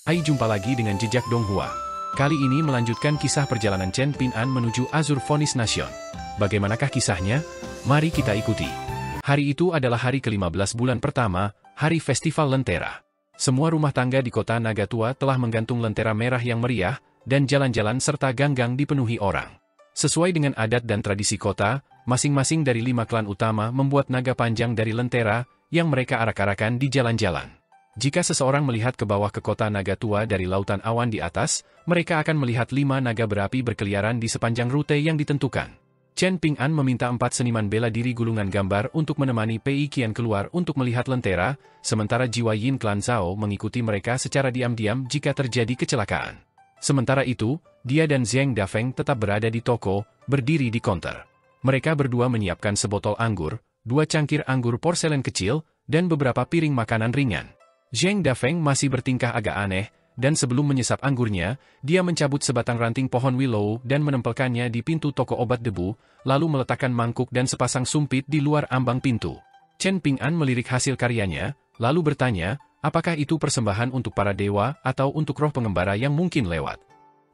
Hai, jumpa lagi dengan Jejak Donghua. Kali ini melanjutkan kisah perjalanan Chen Ping'an menuju Azure Phoenix Nation. Bagaimanakah kisahnya? Mari kita ikuti. Hari itu adalah hari ke-15 bulan pertama, hari Festival Lentera. Semua rumah tangga di kota Nagatua telah menggantung lentera merah yang meriah, dan jalan-jalan serta gang-gang dipenuhi orang. Sesuai dengan adat dan tradisi kota, masing-masing dari 5 klan utama membuat naga panjang dari lentera, yang mereka arak-arakan di jalan-jalan. Jika seseorang melihat ke bawah ke kota Nagatua dari lautan awan di atas, mereka akan melihat 5 naga berapi berkeliaran di sepanjang rute yang ditentukan. Chen Ping'an meminta 4 seniman bela diri gulungan gambar untuk menemani Pei Qian keluar untuk melihat lentera, sementara jiwa Yin klan Zhao mengikuti mereka secara diam-diam jika terjadi kecelakaan. Sementara itu, dia dan Zheng Dafeng tetap berada di toko, berdiri di konter. Mereka berdua menyiapkan sebotol anggur, 2 cangkir anggur porselen kecil, dan beberapa piring makanan ringan. Zheng Dafeng masih bertingkah agak aneh, dan sebelum menyesap anggurnya, dia mencabut sebatang ranting pohon willow dan menempelkannya di pintu toko obat debu, lalu meletakkan mangkuk dan sepasang sumpit di luar ambang pintu. Chen Ping'an melirik hasil karyanya, lalu bertanya, apakah itu persembahan untuk para dewa atau untuk roh pengembara yang mungkin lewat.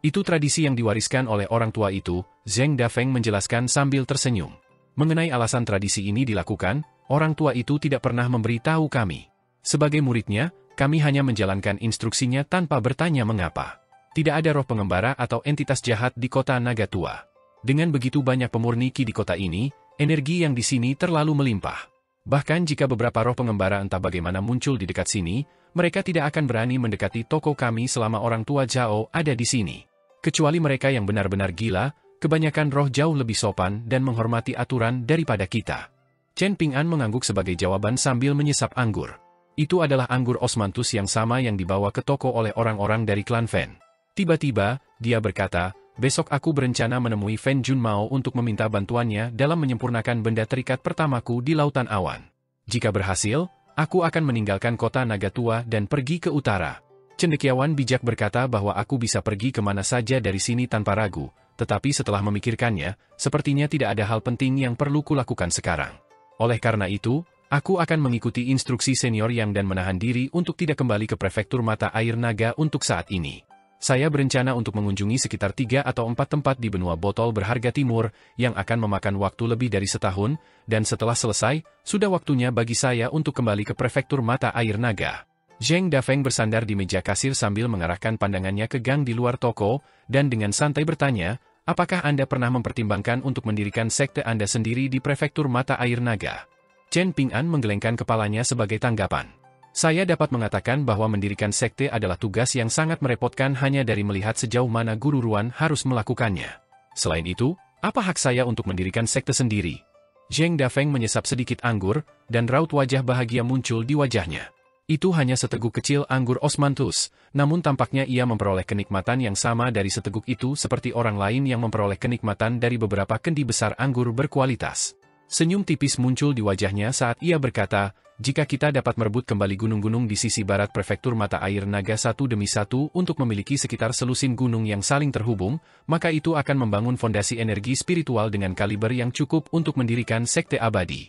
Itu tradisi yang diwariskan oleh orang tua itu, Zheng Dafeng menjelaskan sambil tersenyum. Mengenai alasan tradisi ini dilakukan, orang tua itu tidak pernah memberitahu kami. Sebagai muridnya, kami hanya menjalankan instruksinya tanpa bertanya mengapa. Tidak ada roh pengembara atau entitas jahat di kota Nagatua. Dengan begitu banyak pemurni Qi di kota ini, energi yang di sini terlalu melimpah. Bahkan jika beberapa roh pengembara entah bagaimana muncul di dekat sini, mereka tidak akan berani mendekati toko kami selama orang tua Zhao ada di sini. Kecuali mereka yang benar-benar gila, kebanyakan roh jauh lebih sopan dan menghormati aturan daripada kita. Chen Ping'an mengangguk sebagai jawaban sambil menyesap anggur. Itu adalah anggur osmanthus yang sama yang dibawa ke toko oleh orang-orang dari klan Fen. Tiba-tiba, dia berkata, besok aku berencana menemui Fen Junmao untuk meminta bantuannya dalam menyempurnakan benda terikat pertamaku di Lautan Awan. Jika berhasil, aku akan meninggalkan kota Nagatua dan pergi ke utara. Cendekiawan bijak berkata bahwa aku bisa pergi kemana saja dari sini tanpa ragu, tetapi setelah memikirkannya, sepertinya tidak ada hal penting yang perlu kulakukan sekarang. Oleh karena itu, aku akan mengikuti instruksi senior Yang dan menahan diri untuk tidak kembali ke prefektur mata air naga untuk saat ini. Saya berencana untuk mengunjungi sekitar 3 atau 4 tempat di benua botol berharga timur, yang akan memakan waktu lebih dari setahun, dan setelah selesai, sudah waktunya bagi saya untuk kembali ke prefektur mata air naga. Zheng Dafeng bersandar di meja kasir sambil mengarahkan pandangannya ke gang di luar toko, dan dengan santai bertanya, apakah Anda pernah mempertimbangkan untuk mendirikan sekte Anda sendiri di prefektur mata air naga? Chen Ping'an menggelengkan kepalanya sebagai tanggapan. Saya dapat mengatakan bahwa mendirikan sekte adalah tugas yang sangat merepotkan hanya dari melihat sejauh mana Guru Ruan harus melakukannya. Selain itu, apa hak saya untuk mendirikan sekte sendiri? Zheng Dafeng menyesap sedikit anggur, dan raut wajah bahagia muncul di wajahnya. Itu hanya seteguk kecil anggur osmanthus, namun tampaknya ia memperoleh kenikmatan yang sama dari seteguk itu seperti orang lain yang memperoleh kenikmatan dari beberapa kendi besar anggur berkualitas. Senyum tipis muncul di wajahnya saat ia berkata, jika kita dapat merebut kembali gunung-gunung di sisi barat prefektur mata air naga satu demi satu untuk memiliki sekitar selusin gunung yang saling terhubung, maka itu akan membangun fondasi energi spiritual dengan kaliber yang cukup untuk mendirikan sekte abadi.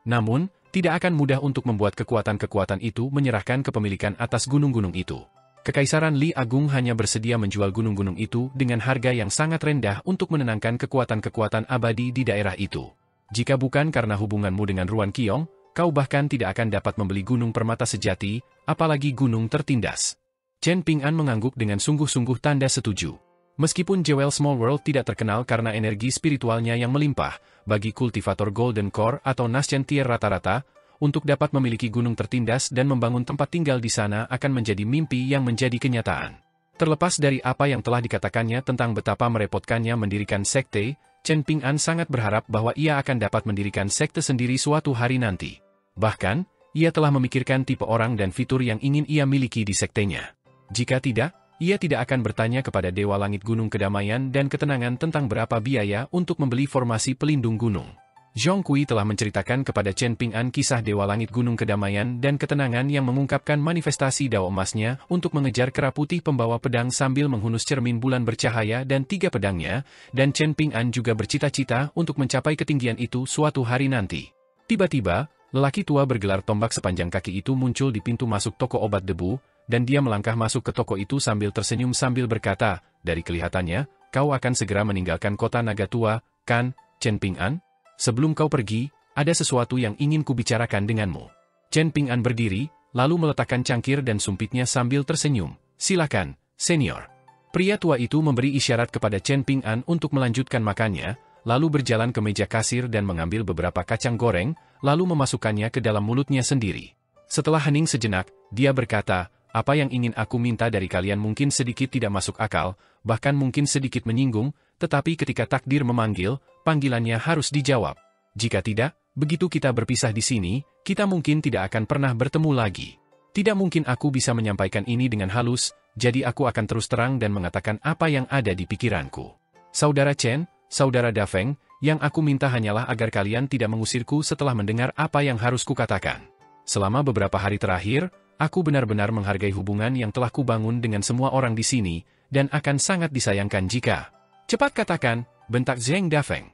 Namun, tidak akan mudah untuk membuat kekuatan-kekuatan itu menyerahkan kepemilikan atas gunung-gunung itu. Kekaisaran Li Agung hanya bersedia menjual gunung-gunung itu dengan harga yang sangat rendah untuk menenangkan kekuatan-kekuatan abadi di daerah itu. Jika bukan karena hubunganmu dengan Ruan Qiong, kau bahkan tidak akan dapat membeli gunung permata sejati, apalagi gunung tertindas. Chen Ping'an mengangguk dengan sungguh-sungguh tanda setuju. Meskipun Jewel Small World tidak terkenal karena energi spiritualnya yang melimpah, bagi kultivator Golden Core atau Nascian Tier rata-rata, untuk dapat memiliki gunung tertindas dan membangun tempat tinggal di sana akan menjadi mimpi yang menjadi kenyataan. Terlepas dari apa yang telah dikatakannya tentang betapa merepotkannya mendirikan sekte, Chen Ping'an sangat berharap bahwa ia akan dapat mendirikan sekte sendiri suatu hari nanti. Bahkan, ia telah memikirkan tipe orang dan fitur yang ingin ia miliki di sektenya. Jika tidak, ia tidak akan bertanya kepada Dewa Langit Gunung Kedamaian dan Ketenangan tentang berapa biaya untuk membeli formasi pelindung gunung. Zhong Kui telah menceritakan kepada Chen Ping'an kisah Dewa Langit Gunung Kedamaian dan Ketenangan yang mengungkapkan manifestasi dao emasnya untuk mengejar kera putih pembawa pedang sambil menghunus cermin bulan bercahaya dan 3 pedangnya, dan Chen Ping'an juga bercita-cita untuk mencapai ketinggian itu suatu hari nanti. Tiba-tiba, lelaki tua bergelar tombak sepanjang kaki itu muncul di pintu masuk toko obat debu, dan dia melangkah masuk ke toko itu sambil tersenyum sambil berkata, dari kelihatannya, kau akan segera meninggalkan kota naga tua, kan, Chen Ping'an? Sebelum kau pergi, ada sesuatu yang ingin kubicarakan denganmu. Chen Ping'an berdiri, lalu meletakkan cangkir dan sumpitnya sambil tersenyum. Silakan, senior. Pria tua itu memberi isyarat kepada Chen Ping'an untuk melanjutkan makannya, lalu berjalan ke meja kasir dan mengambil beberapa kacang goreng, lalu memasukkannya ke dalam mulutnya sendiri. Setelah hening sejenak, dia berkata, apa yang ingin aku minta dari kalian mungkin sedikit tidak masuk akal, bahkan mungkin sedikit menyinggung, tetapi ketika takdir memanggil, panggilannya harus dijawab. Jika tidak, begitu kita berpisah di sini, kita mungkin tidak akan pernah bertemu lagi. Tidak mungkin aku bisa menyampaikan ini dengan halus, jadi aku akan terus terang dan mengatakan apa yang ada di pikiranku. Saudara Chen, Saudara Dafeng, yang aku minta hanyalah agar kalian tidak mengusirku setelah mendengar apa yang harus kukatakan. Selama beberapa hari terakhir, aku benar-benar menghargai hubungan yang telah kubangun dengan semua orang di sini, dan akan sangat disayangkan jika... Cepat katakan, bentak Zheng Dafeng.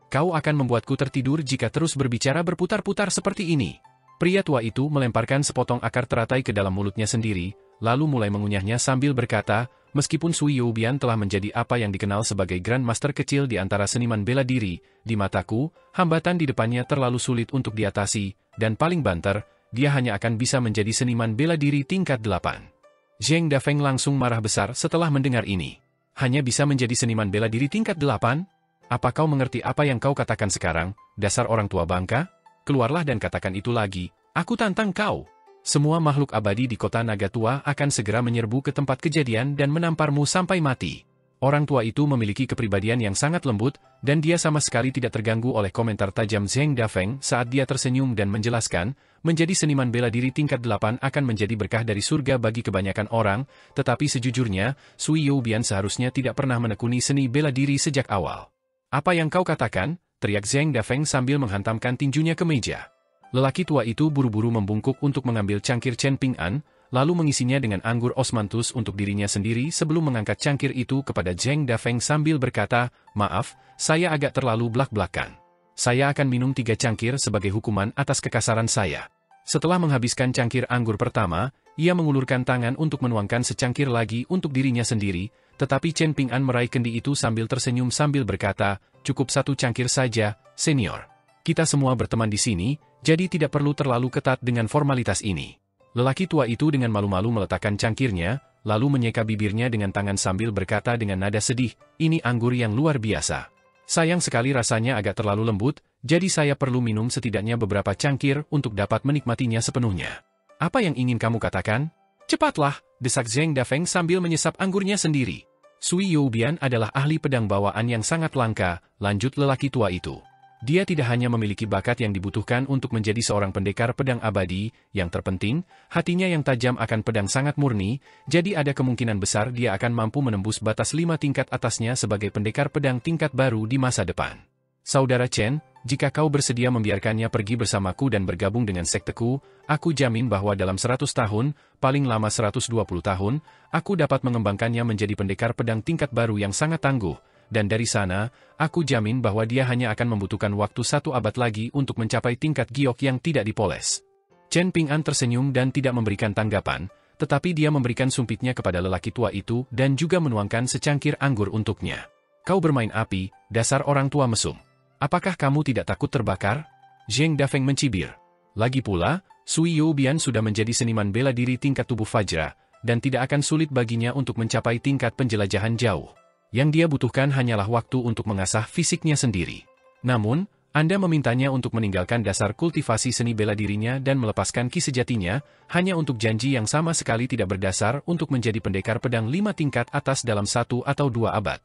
Kau akan membuatku tertidur jika terus berbicara berputar-putar seperti ini. Pria tua itu melemparkan sepotong akar teratai ke dalam mulutnya sendiri, lalu mulai mengunyahnya sambil berkata, meskipun Sui Youbian telah menjadi apa yang dikenal sebagai Grandmaster kecil di antara seniman bela diri, di mataku, hambatan di depannya terlalu sulit untuk diatasi, dan paling banter, dia hanya akan bisa menjadi seniman bela diri tingkat 8. Zheng Dafeng langsung marah besar setelah mendengar ini. Hanya bisa menjadi seniman bela diri tingkat 8? Apa kau mengerti apa yang kau katakan sekarang, dasar orang tua bangka? Keluarlah dan katakan itu lagi, aku tantang kau. Semua makhluk abadi di kota naga tua akan segera menyerbu ke tempat kejadian dan menamparmu sampai mati. Orang tua itu memiliki kepribadian yang sangat lembut, dan dia sama sekali tidak terganggu oleh komentar tajam Zheng Dafeng saat dia tersenyum dan menjelaskan, menjadi seniman bela diri tingkat 8 akan menjadi berkah dari surga bagi kebanyakan orang, tetapi sejujurnya, Sui Youbian seharusnya tidak pernah menekuni seni bela diri sejak awal. Apa yang kau katakan? Teriak Zheng Dafeng sambil menghantamkan tinjunya ke meja. Lelaki tua itu buru-buru membungkuk untuk mengambil cangkir Chen Ping'an, lalu mengisinya dengan anggur osmanthus untuk dirinya sendiri sebelum mengangkat cangkir itu kepada Zheng Dafeng sambil berkata, maaf, saya agak terlalu blak-blakan. Saya akan minum 3 cangkir sebagai hukuman atas kekasaran saya. Setelah menghabiskan cangkir anggur pertama, ia mengulurkan tangan untuk menuangkan secangkir lagi untuk dirinya sendiri, tetapi Chen Ping'an meraih kendi itu sambil tersenyum sambil berkata, cukup 1 cangkir saja, senior. Kita semua berteman di sini, jadi tidak perlu terlalu ketat dengan formalitas ini. Lelaki tua itu dengan malu-malu meletakkan cangkirnya, lalu menyeka bibirnya dengan tangan sambil berkata dengan nada sedih, ini anggur yang luar biasa. Sayang sekali rasanya agak terlalu lembut, jadi saya perlu minum setidaknya beberapa cangkir untuk dapat menikmatinya sepenuhnya. Apa yang ingin kamu katakan? Cepatlah, desak Zheng Dafeng sambil menyesap anggurnya sendiri. Sui Youbian adalah ahli pedang bawaan yang sangat langka, lanjut lelaki tua itu. Dia tidak hanya memiliki bakat yang dibutuhkan untuk menjadi seorang pendekar pedang abadi, yang terpenting, hatinya yang tajam akan pedang sangat murni, jadi ada kemungkinan besar dia akan mampu menembus batas 5 tingkat atasnya sebagai pendekar pedang tingkat baru di masa depan. Saudara Chen, jika kau bersedia membiarkannya pergi bersamaku dan bergabung dengan sekteku, aku jamin bahwa dalam 100 tahun, paling lama 120 tahun, aku dapat mengembangkannya menjadi pendekar pedang tingkat baru yang sangat tangguh. Dan dari sana, aku jamin bahwa dia hanya akan membutuhkan waktu 1 abad lagi untuk mencapai tingkat giok yang tidak dipoles. Chen Ping'an tersenyum dan tidak memberikan tanggapan, tetapi dia memberikan sumpitnya kepada lelaki tua itu dan juga menuangkan secangkir anggur untuknya. Kau bermain api, dasar orang tua mesum. Apakah kamu tidak takut terbakar? Zheng Dafeng mencibir. Lagi pula, Sui Youbian sudah menjadi seniman bela diri tingkat tubuh Fajra, dan tidak akan sulit baginya untuk mencapai tingkat penjelajahan jauh. Yang dia butuhkan hanyalah waktu untuk mengasah fisiknya sendiri. Namun, Anda memintanya untuk meninggalkan dasar kultivasi seni bela dirinya dan melepaskan ki sejatinya, hanya untuk janji yang sama sekali tidak berdasar untuk menjadi pendekar pedang 5 tingkat atas dalam 1 atau 2 abad.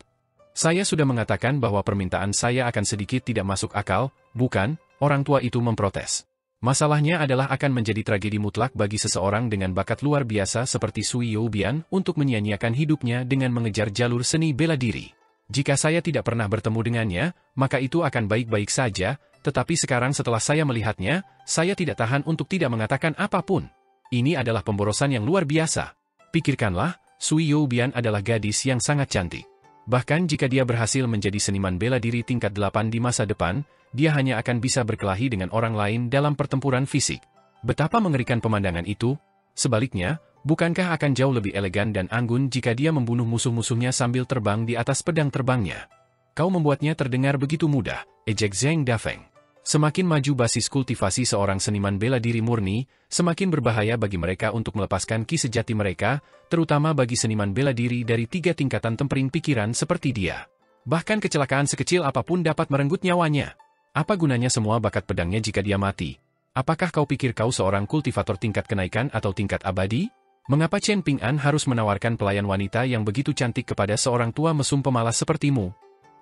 Saya sudah mengatakan bahwa permintaan saya akan sedikit tidak masuk akal, bukan? Orang tua itu memprotes. Masalahnya adalah akan menjadi tragedi mutlak bagi seseorang dengan bakat luar biasa seperti Sui Youbian untuk menyia-nyiakan hidupnya dengan mengejar jalur seni bela diri. Jika saya tidak pernah bertemu dengannya, maka itu akan baik-baik saja, tetapi sekarang setelah saya melihatnya, saya tidak tahan untuk tidak mengatakan apapun. Ini adalah pemborosan yang luar biasa. Pikirkanlah, Sui Youbian adalah gadis yang sangat cantik. Bahkan jika dia berhasil menjadi seniman bela diri tingkat 8 di masa depan, dia hanya akan bisa berkelahi dengan orang lain dalam pertempuran fisik. Betapa mengerikan pemandangan itu. Sebaliknya, Bukankah akan jauh lebih elegan dan anggun jika dia membunuh musuh-musuhnya sambil terbang di atas pedang terbangnya? Kau membuatnya terdengar begitu mudah, ejek Zheng Dafeng. Semakin maju basis kultivasi seorang seniman bela diri murni, semakin berbahaya bagi mereka untuk melepaskan ki sejati mereka, terutama bagi seniman bela diri dari 3 tingkatan tempering pikiran seperti dia. Bahkan kecelakaan sekecil apapun dapat merenggut nyawanya. Apa gunanya semua bakat pedangnya jika dia mati? Apakah kau pikir kau seorang kultivator tingkat kenaikan atau tingkat abadi? Mengapa Chen Ping'an harus menawarkan pelayan wanita yang begitu cantik kepada seorang tua mesum pemalas sepertimu?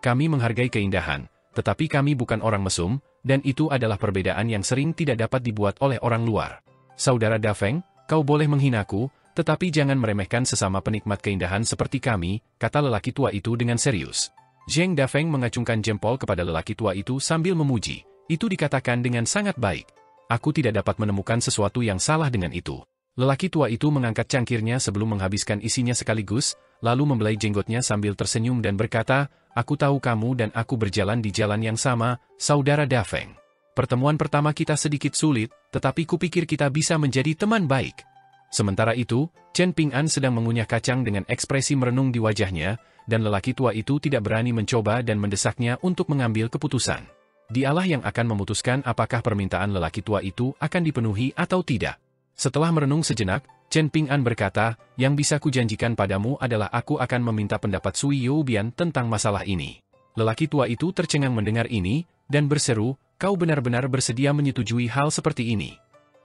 Kami menghargai keindahan, tetapi kami bukan orang mesum, dan itu adalah perbedaan yang sering tidak dapat dibuat oleh orang luar. Saudara Dafeng, kau boleh menghinaku, tetapi jangan meremehkan sesama penikmat keindahan seperti kami, kata lelaki tua itu dengan serius. Zheng Dafeng mengacungkan jempol kepada lelaki tua itu sambil memuji. Itu dikatakan dengan sangat baik. Aku tidak dapat menemukan sesuatu yang salah dengan itu. Lelaki tua itu mengangkat cangkirnya sebelum menghabiskan isinya sekaligus, lalu membelai jenggotnya sambil tersenyum dan berkata, aku tahu kamu dan aku berjalan di jalan yang sama, Saudara Dafeng. Pertemuan pertama kita sedikit sulit, tetapi kupikir kita bisa menjadi teman baik. Sementara itu, Chen Ping'an sedang mengunyah kacang dengan ekspresi merenung di wajahnya, dan lelaki tua itu tidak berani mencoba dan mendesaknya untuk mengambil keputusan. Dialah yang akan memutuskan apakah permintaan lelaki tua itu akan dipenuhi atau tidak. Setelah merenung sejenak, Chen Ping'an berkata, yang bisa kujanjikan padamu adalah aku akan meminta pendapat Sui Youbian tentang masalah ini. Lelaki tua itu tercengang mendengar ini, dan berseru, kau benar-benar bersedia menyetujui hal seperti ini.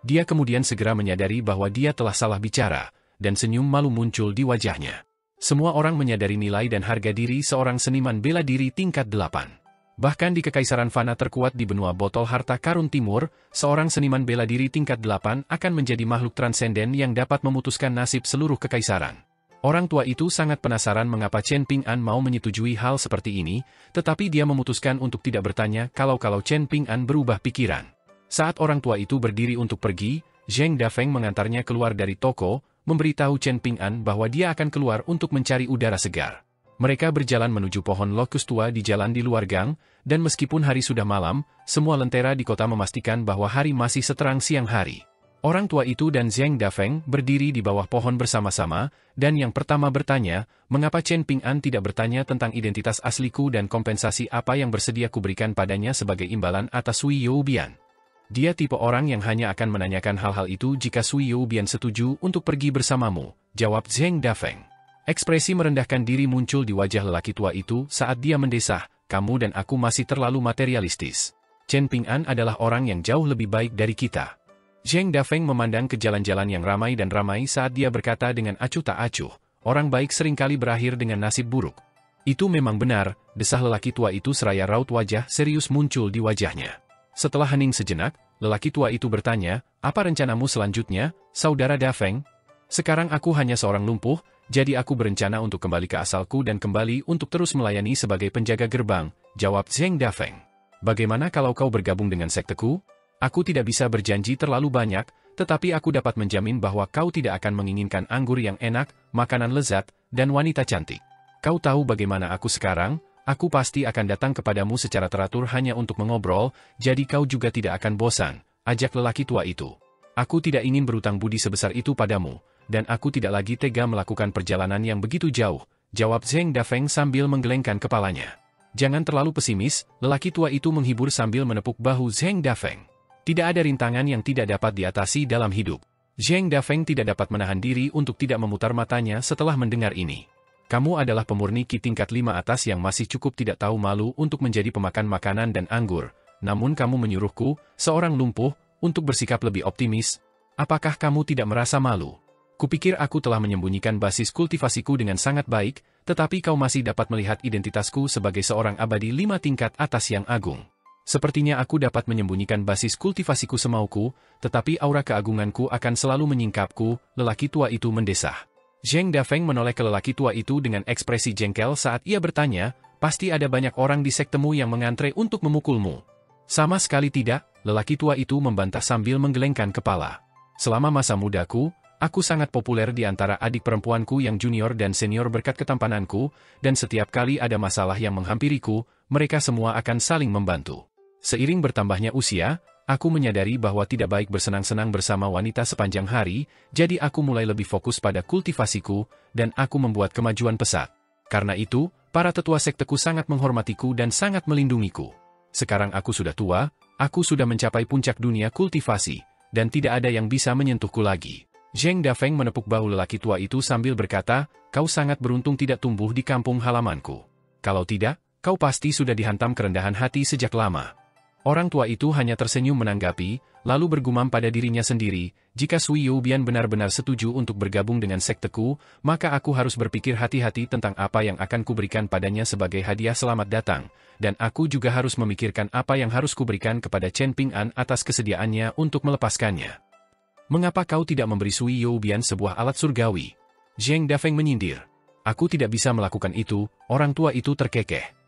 Dia kemudian segera menyadari bahwa dia telah salah bicara, dan senyum malu muncul di wajahnya. Semua orang menyadari nilai dan harga diri seorang seniman bela diri tingkat 8. Bahkan di Kekaisaran Fana terkuat di benua botol harta karun timur, seorang seniman bela diri tingkat 8 akan menjadi makhluk transenden yang dapat memutuskan nasib seluruh kekaisaran. Orang tua itu sangat penasaran mengapa Chen Ping'an mau menyetujui hal seperti ini, tetapi dia memutuskan untuk tidak bertanya kalau Chen Ping'an berubah pikiran. Saat orang tua itu berdiri untuk pergi, Zheng Dafeng mengantarnya keluar dari toko, memberitahu Chen Ping'an bahwa dia akan keluar untuk mencari udara segar. Mereka berjalan menuju pohon lokus tua di jalan di luar gang, dan meskipun hari sudah malam, semua lentera di kota memastikan bahwa hari masih seterang siang hari. Orang tua itu dan Zheng Dafeng berdiri di bawah pohon bersama-sama, dan yang pertama bertanya, mengapa Chen Ping'an tidak bertanya tentang identitas asliku dan kompensasi apa yang bersedia kuberikan padanya sebagai imbalan atas Sui Youbian. Dia tipe orang yang hanya akan menanyakan hal-hal itu jika Sui Youbian setuju untuk pergi bersamamu, jawab Zheng Dafeng. Ekspresi merendahkan diri muncul di wajah lelaki tua itu saat dia mendesah, kamu dan aku masih terlalu materialistis. Chen Ping'an adalah orang yang jauh lebih baik dari kita. Zheng Dafeng memandang ke jalan-jalan yang ramai dan ramai saat dia berkata dengan acuh tak acuh, orang baik seringkali berakhir dengan nasib buruk. Itu memang benar, desah lelaki tua itu seraya raut wajah serius muncul di wajahnya. Setelah hening sejenak, lelaki tua itu bertanya, apa rencanamu selanjutnya, Saudara Dafeng? Sekarang aku hanya seorang lumpuh, jadi aku berencana untuk kembali ke asalku dan kembali untuk terus melayani sebagai penjaga gerbang, jawab Zheng Dafeng. Bagaimana kalau kau bergabung dengan sekteku? Aku tidak bisa berjanji terlalu banyak, tetapi aku dapat menjamin bahwa kau tidak akan menginginkan anggur yang enak, makanan lezat, dan wanita cantik. Kau tahu bagaimana aku sekarang? Aku pasti akan datang kepadamu secara teratur hanya untuk mengobrol, jadi kau juga tidak akan bosan, ajak lelaki tua itu. Aku tidak ingin berutang budi sebesar itu padamu, dan aku tidak lagi tega melakukan perjalanan yang begitu jauh, jawab Zheng Dafeng sambil menggelengkan kepalanya. Jangan terlalu pesimis, lelaki tua itu menghibur sambil menepuk bahu Zheng Dafeng. Tidak ada rintangan yang tidak dapat diatasi dalam hidup. Zheng Dafeng tidak dapat menahan diri untuk tidak memutar matanya setelah mendengar ini. Kamu adalah pemurni ki tingkat 5 atas yang masih cukup tidak tahu malu untuk menjadi pemakan makanan dan anggur, namun kamu menyuruhku, seorang lumpuh, untuk bersikap lebih optimis. Apakah kamu tidak merasa malu? Kupikir aku telah menyembunyikan basis kultivasiku dengan sangat baik, tetapi kau masih dapat melihat identitasku sebagai seorang abadi 5 tingkat atas yang agung. Sepertinya aku dapat menyembunyikan basis kultivasiku semauku, tetapi aura keagunganku akan selalu menyingkapku, lelaki tua itu mendesah. Zheng Dafeng menoleh ke lelaki tua itu dengan ekspresi jengkel saat ia bertanya, pasti ada banyak orang di sektemu yang mengantre untuk memukulmu. Sama sekali tidak, lelaki tua itu membantah sambil menggelengkan kepala. Selama masa mudaku, aku sangat populer di antara adik perempuanku yang junior dan senior berkat ketampananku, dan setiap kali ada masalah yang menghampiriku, mereka semua akan saling membantu. Seiring bertambahnya usia, aku menyadari bahwa tidak baik bersenang-senang bersama wanita sepanjang hari, jadi aku mulai lebih fokus pada kultivasiku, dan aku membuat kemajuan pesat. Karena itu, para tetua sekteku sangat menghormatiku dan sangat melindungiku. Sekarang aku sudah tua, aku sudah mencapai puncak dunia kultivasi, dan tidak ada yang bisa menyentuhku lagi. Zheng Dafeng menepuk bahu lelaki tua itu sambil berkata, kau sangat beruntung tidak tumbuh di kampung halamanku. Kalau tidak, kau pasti sudah dihantam kerendahan hati sejak lama. Orang tua itu hanya tersenyum menanggapi, lalu bergumam pada dirinya sendiri, jika Sui Youbian benar-benar setuju untuk bergabung dengan sekteku, maka aku harus berpikir hati-hati tentang apa yang akan kuberikan padanya sebagai hadiah selamat datang, dan aku juga harus memikirkan apa yang harus kuberikan kepada Chen Ping'an atas kesediaannya untuk melepaskannya. Mengapa kau tidak memberi Sui Youbian sebuah alat surgawi? Zheng Dafeng menyindir. Aku tidak bisa melakukan itu, orang tua itu terkekeh.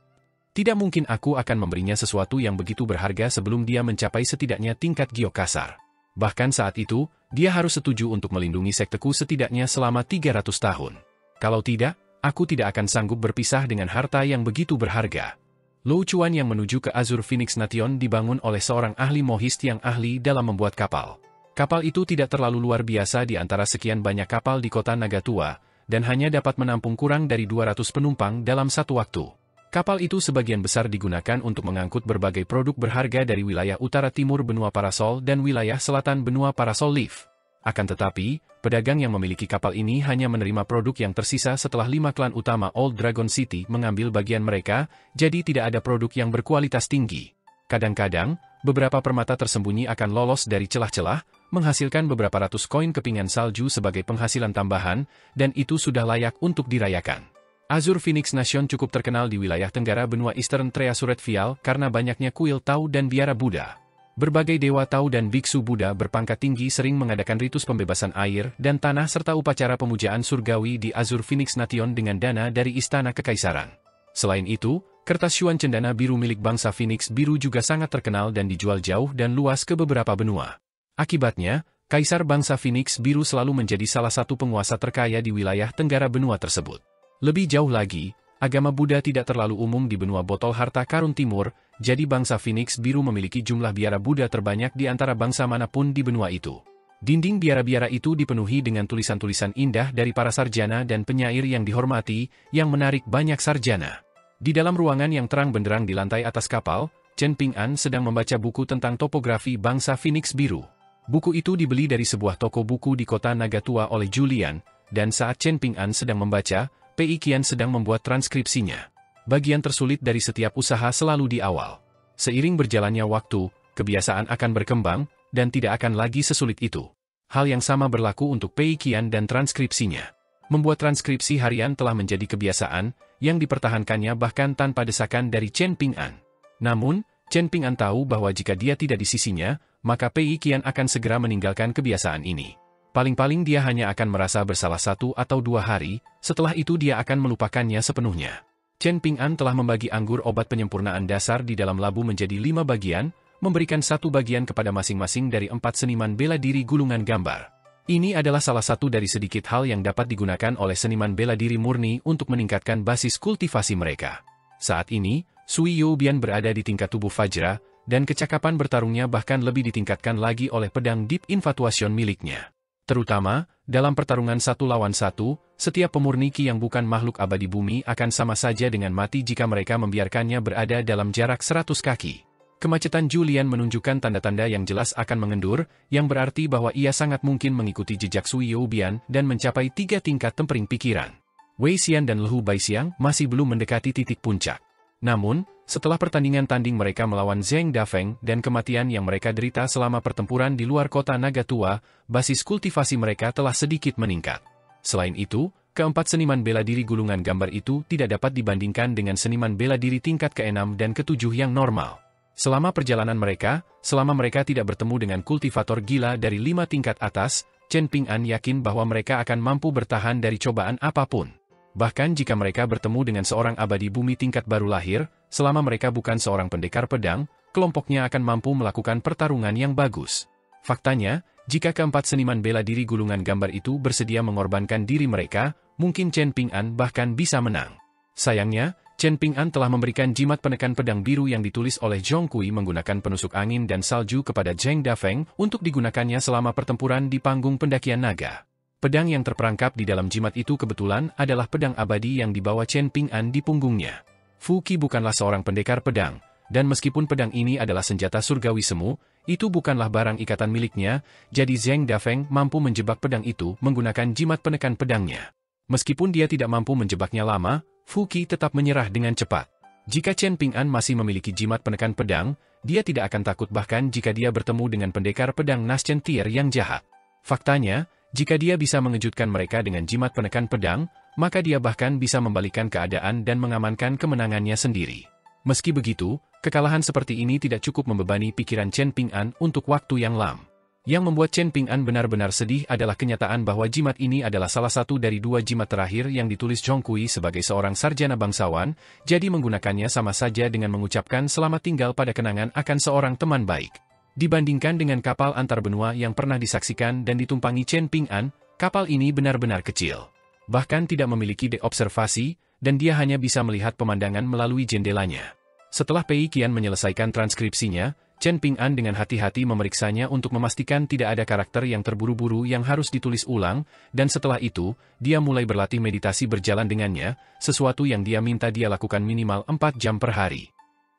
Tidak mungkin aku akan memberinya sesuatu yang begitu berharga sebelum dia mencapai setidaknya tingkat giok kasar. Bahkan saat itu, dia harus setuju untuk melindungi sekteku setidaknya selama 300 tahun. Kalau tidak, aku tidak akan sanggup berpisah dengan harta yang begitu berharga. Lou Chuan yang menuju ke Azure Phoenix Nation dibangun oleh seorang ahli mohist yang ahli dalam membuat kapal. Kapal itu tidak terlalu luar biasa di antara sekian banyak kapal di kota Nagatua, dan hanya dapat menampung kurang dari 200 penumpang dalam satu waktu. Kapal itu sebagian besar digunakan untuk mengangkut berbagai produk berharga dari wilayah utara timur benua Parasol dan wilayah selatan benua Parasol Leaf. Akan tetapi, pedagang yang memiliki kapal ini hanya menerima produk yang tersisa setelah 5 klan utama Old Dragon City mengambil bagian mereka, jadi tidak ada produk yang berkualitas tinggi. Kadang-kadang, beberapa permata tersembunyi akan lolos dari celah-celah, menghasilkan beberapa ratus koin kepingan salju sebagai penghasilan tambahan, dan itu sudah layak untuk dirayakan. Azure Phoenix Nation cukup terkenal di wilayah tenggara benua Eastern Treasuret Vial karena banyaknya kuil Tao dan biara Buddha. Berbagai dewa Tao dan biksu Buddha berpangkat tinggi sering mengadakan ritus pembebasan air dan tanah serta upacara pemujaan surgawi di Azure Phoenix Nation dengan dana dari Istana Kekaisaran. Selain itu, kertas syuan cendana biru milik bangsa Phoenix Biru juga sangat terkenal dan dijual jauh dan luas ke beberapa benua. Akibatnya, Kaisar bangsa Phoenix Biru selalu menjadi salah satu penguasa terkaya di wilayah tenggara benua tersebut. Lebih jauh lagi, agama Buddha tidak terlalu umum di benua botol harta karun timur, jadi bangsa Phoenix Biru memiliki jumlah biara Buddha terbanyak di antara bangsa manapun di benua itu. Dinding biara-biara itu dipenuhi dengan tulisan-tulisan indah dari para sarjana dan penyair yang dihormati, yang menarik banyak sarjana. Di dalam ruangan yang terang benderang di lantai atas kapal, Chen Ping'an sedang membaca buku tentang topografi bangsa Phoenix Biru. Buku itu dibeli dari sebuah toko buku di kota Nagatua oleh Julian, dan saat Chen Ping'an sedang membaca, Pei Qian sedang membuat transkripsinya. Bagian tersulit dari setiap usaha selalu di awal. Seiring berjalannya waktu, kebiasaan akan berkembang, dan tidak akan lagi sesulit itu. Hal yang sama berlaku untuk Pei Qian dan transkripsinya. Membuat transkripsi harian telah menjadi kebiasaan, yang dipertahankannya bahkan tanpa desakan dari Chen Ping'an. Namun, Chen Ping'an tahu bahwa jika dia tidak di sisinya, maka Pei Qian akan segera meninggalkan kebiasaan ini. Paling-paling dia hanya akan merasa bersalah 1 atau 2 hari, setelah itu dia akan melupakannya sepenuhnya. Chen Ping'an telah membagi anggur obat penyempurnaan dasar di dalam labu menjadi 5 bagian, memberikan 1 bagian kepada masing-masing dari 4 seniman bela diri gulungan gambar. Ini adalah salah satu dari sedikit hal yang dapat digunakan oleh seniman bela diri murni untuk meningkatkan basis kultivasi mereka. Saat ini, Sui Youbian berada di tingkat tubuh Fajra, dan kecakapan bertarungnya bahkan lebih ditingkatkan lagi oleh pedang Deep Infatuation miliknya. Terutama, dalam pertarungan 1 lawan 1, setiap pemurni Qi yang bukan makhluk abadi bumi akan sama saja dengan mati jika mereka membiarkannya berada dalam jarak 100 kaki. Kemacetan Julian menunjukkan tanda-tanda yang jelas akan mengendur, yang berarti bahwa ia sangat mungkin mengikuti jejak Sui Youbian dan mencapai 3 tingkat tempering pikiran. Wei Xian dan Lehu Baixiang masih belum mendekati titik puncak. Namun, setelah pertandingan tanding mereka melawan Zheng Dafeng dan kematian yang mereka derita selama pertempuran di luar kota Nagatua, basis kultivasi mereka telah sedikit meningkat. Selain itu, keempat seniman bela diri gulungan gambar itu tidak dapat dibandingkan dengan seniman bela diri tingkat ke-6 dan ke-7 yang normal. Selama perjalanan mereka, selama mereka tidak bertemu dengan kultivator gila dari 5 tingkat atas, Chen Ping'an yakin bahwa mereka akan mampu bertahan dari cobaan apapun. Bahkan jika mereka bertemu dengan seorang abadi bumi tingkat baru lahir, selama mereka bukan seorang pendekar pedang, kelompoknya akan mampu melakukan pertarungan yang bagus. Faktanya, jika keempat seniman bela diri gulungan gambar itu bersedia mengorbankan diri mereka, mungkin Chen Ping'an bahkan bisa menang. Sayangnya, Chen Ping'an telah memberikan jimat penekan pedang biru yang ditulis oleh Zhong Kui menggunakan penusuk angin dan salju kepada Zheng Dafeng untuk digunakannya selama pertempuran di panggung pendakian naga. Pedang yang terperangkap di dalam jimat itu kebetulan adalah pedang abadi yang dibawa Chen Ping'an di punggungnya. Fu Qi bukanlah seorang pendekar pedang, dan meskipun pedang ini adalah senjata surgawi semu, itu bukanlah barang ikatan miliknya, jadi Zheng Dafeng mampu menjebak pedang itu menggunakan jimat penekan pedangnya. Meskipun dia tidak mampu menjebaknya lama, Fu Qi tetap menyerah dengan cepat. Jika Chen Ping'an masih memiliki jimat penekan pedang, dia tidak akan takut bahkan jika dia bertemu dengan pendekar pedang Naschen Tier yang jahat. Faktanya, jika dia bisa mengejutkan mereka dengan jimat penekan pedang, maka dia bahkan bisa membalikkan keadaan dan mengamankan kemenangannya sendiri. Meski begitu, kekalahan seperti ini tidak cukup membebani pikiran Chen Ping'an untuk waktu yang lama. Yang membuat Chen Ping'an benar-benar sedih adalah kenyataan bahwa jimat ini adalah salah satu dari dua jimat terakhir yang ditulis Zhong Kui sebagai seorang sarjana bangsawan, jadi menggunakannya sama saja dengan mengucapkan selamat tinggal pada kenangan akan seorang teman baik. Dibandingkan dengan kapal antar benua yang pernah disaksikan dan ditumpangi Chen Ping'an, kapal ini benar-benar kecil. Bahkan tidak memiliki dek observasi, dan dia hanya bisa melihat pemandangan melalui jendelanya. Setelah Pei Qian menyelesaikan transkripsinya, Chen Ping'an dengan hati-hati memeriksanya untuk memastikan tidak ada karakter yang terburu-buru yang harus ditulis ulang, dan setelah itu, dia mulai berlatih meditasi berjalan dengannya, sesuatu yang dia minta dia lakukan minimal 4 jam per hari.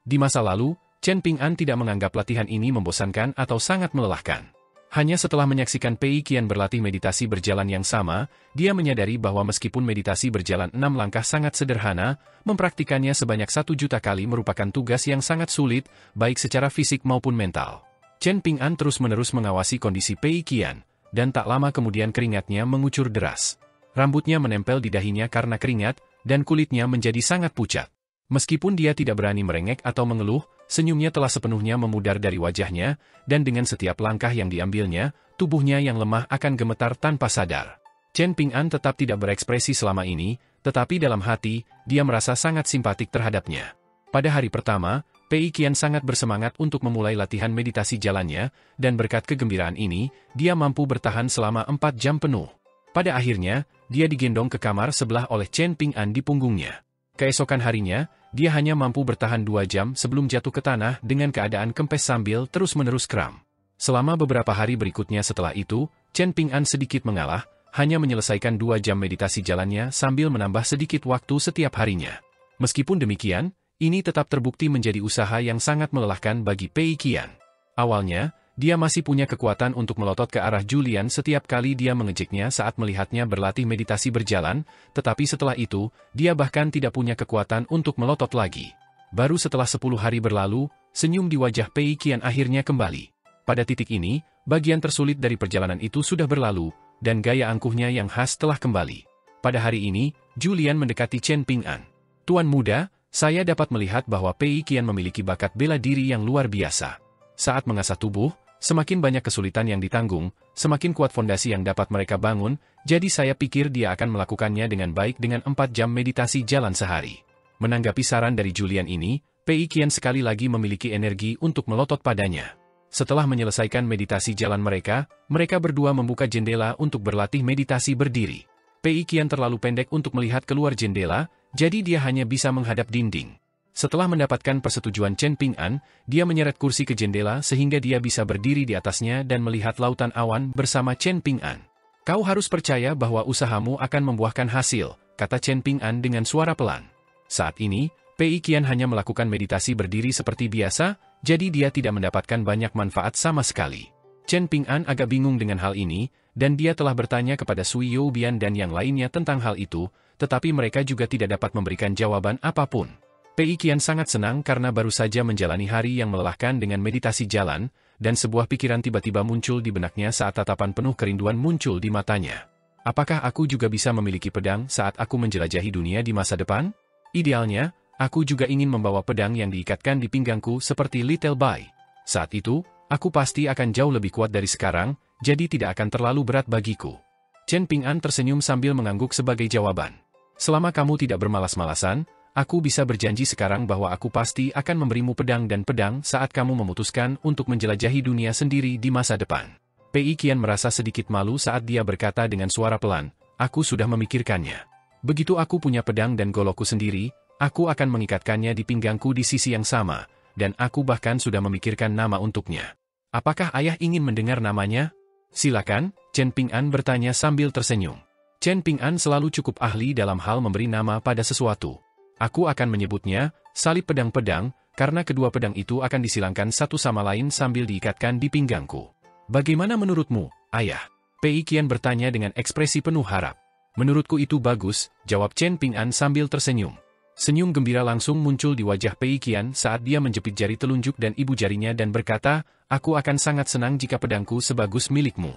Di masa lalu, Chen Ping'an tidak menganggap latihan ini membosankan atau sangat melelahkan. Hanya setelah menyaksikan Pei Qian berlatih meditasi berjalan yang sama, dia menyadari bahwa meskipun meditasi berjalan 6 langkah sangat sederhana, mempraktikannya sebanyak 1 juta kali merupakan tugas yang sangat sulit, baik secara fisik maupun mental. Chen Ping'an terus-menerus mengawasi kondisi Pei Qian, dan tak lama kemudian keringatnya mengucur deras. Rambutnya menempel di dahinya karena keringat, dan kulitnya menjadi sangat pucat. Meskipun dia tidak berani merengek atau mengeluh, senyumnya telah sepenuhnya memudar dari wajahnya, dan dengan setiap langkah yang diambilnya, tubuhnya yang lemah akan gemetar tanpa sadar. Chen Ping'an tetap tidak berekspresi selama ini, tetapi dalam hati, dia merasa sangat simpatik terhadapnya. Pada hari pertama, Pei Qian sangat bersemangat untuk memulai latihan meditasi jalannya, dan berkat kegembiraan ini, dia mampu bertahan selama 4 jam penuh. Pada akhirnya, dia digendong ke kamar sebelah oleh Chen Ping'an di punggungnya. Keesokan harinya, dia hanya mampu bertahan 2 jam sebelum jatuh ke tanah dengan keadaan kempes sambil terus-menerus kram. Selama beberapa hari berikutnya setelah itu, Chen Ping'an sedikit mengalah, hanya menyelesaikan 2 jam meditasi jalannya sambil menambah sedikit waktu setiap harinya. Meskipun demikian, ini tetap terbukti menjadi usaha yang sangat melelahkan bagi Pei Qian. Awalnya, dia masih punya kekuatan untuk melotot ke arah Julian setiap kali dia mengejeknya saat melihatnya berlatih meditasi berjalan, tetapi setelah itu, dia bahkan tidak punya kekuatan untuk melotot lagi. Baru setelah 10 hari berlalu, senyum di wajah Pei Qian akhirnya kembali. Pada titik ini, bagian tersulit dari perjalanan itu sudah berlalu, dan gaya angkuhnya yang khas telah kembali. Pada hari ini, Julian mendekati Chen Ping'an. "Tuan muda, saya dapat melihat bahwa Pei Qian memiliki bakat bela diri yang luar biasa. Saat mengasah tubuh, semakin banyak kesulitan yang ditanggung, semakin kuat fondasi yang dapat mereka bangun, jadi saya pikir dia akan melakukannya dengan baik dengan 4 jam meditasi jalan sehari." Menanggapi saran dari Julian ini, Pei Qian sekali lagi memiliki energi untuk melotot padanya. Setelah menyelesaikan meditasi jalan mereka berdua membuka jendela untuk berlatih meditasi berdiri. Pei Qian terlalu pendek untuk melihat keluar jendela, jadi dia hanya bisa menghadap dinding. Setelah mendapatkan persetujuan Chen Ping'an, dia menyeret kursi ke jendela sehingga dia bisa berdiri di atasnya dan melihat lautan awan bersama Chen Ping'an. "Kau harus percaya bahwa usahamu akan membuahkan hasil," kata Chen Ping'an dengan suara pelan. Saat ini, Pei Qian hanya melakukan meditasi berdiri seperti biasa, jadi dia tidak mendapatkan banyak manfaat sama sekali. Chen Ping'an agak bingung dengan hal ini, dan dia telah bertanya kepada Sui Youbian dan yang lainnya tentang hal itu, tetapi mereka juga tidak dapat memberikan jawaban apapun. Pei Qian sangat senang karena baru saja menjalani hari yang melelahkan dengan meditasi jalan, dan sebuah pikiran tiba-tiba muncul di benaknya saat tatapan penuh kerinduan muncul di matanya. "Apakah aku juga bisa memiliki pedang saat aku menjelajahi dunia di masa depan? Idealnya, aku juga ingin membawa pedang yang diikatkan di pinggangku seperti Little Bai. Saat itu, aku pasti akan jauh lebih kuat dari sekarang, jadi tidak akan terlalu berat bagiku." Chen Ping'an tersenyum sambil mengangguk sebagai jawaban. "Selama kamu tidak bermalas-malasan, aku bisa berjanji sekarang bahwa aku pasti akan memberimu pedang dan pedang saat kamu memutuskan untuk menjelajahi dunia sendiri di masa depan." Pei Qian merasa sedikit malu saat dia berkata dengan suara pelan, "Aku sudah memikirkannya. Begitu aku punya pedang dan golokku sendiri, Aku akan mengikatkannya di pinggangku di sisi yang sama, dan aku bahkan sudah memikirkan nama untuknya. Apakah ayah ingin mendengar namanya? Silakan, Chen Ping'an bertanya sambil tersenyum. Chen Ping'an selalu cukup ahli dalam hal memberi nama pada sesuatu. Aku akan menyebutnya salib pedang-pedang, karena kedua pedang itu akan disilangkan satu sama lain sambil diikatkan di pinggangku. Bagaimana menurutmu, ayah? Pei Qian bertanya dengan ekspresi penuh harap. Menurutku itu bagus, jawab Chen Ping'an sambil tersenyum. Senyum gembira langsung muncul di wajah Pei Qian saat dia menjepit jari telunjuk dan ibu jarinya dan berkata, aku akan sangat senang jika pedangku sebagus milikmu.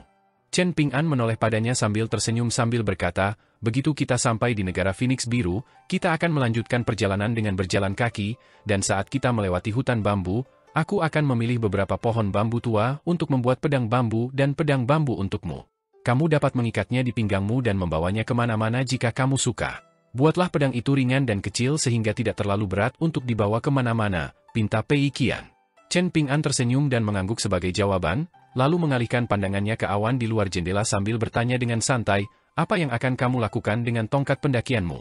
Chen Ping'an menoleh padanya sambil tersenyum sambil berkata, begitu kita sampai di negara Phoenix Biru, kita akan melanjutkan perjalanan dengan berjalan kaki, dan saat kita melewati hutan bambu, aku akan memilih beberapa pohon bambu tua untuk membuat pedang bambu dan pedang bambu untukmu. Kamu dapat mengikatnya di pinggangmu dan membawanya kemana-mana jika kamu suka. Buatlah pedang itu ringan dan kecil sehingga tidak terlalu berat untuk dibawa kemana-mana, pinta Pei Qian. Chen Ping'an tersenyum dan mengangguk sebagai jawaban, lalu mengalihkan pandangannya ke awan di luar jendela sambil bertanya dengan santai, apa yang akan kamu lakukan dengan tongkat pendakianmu?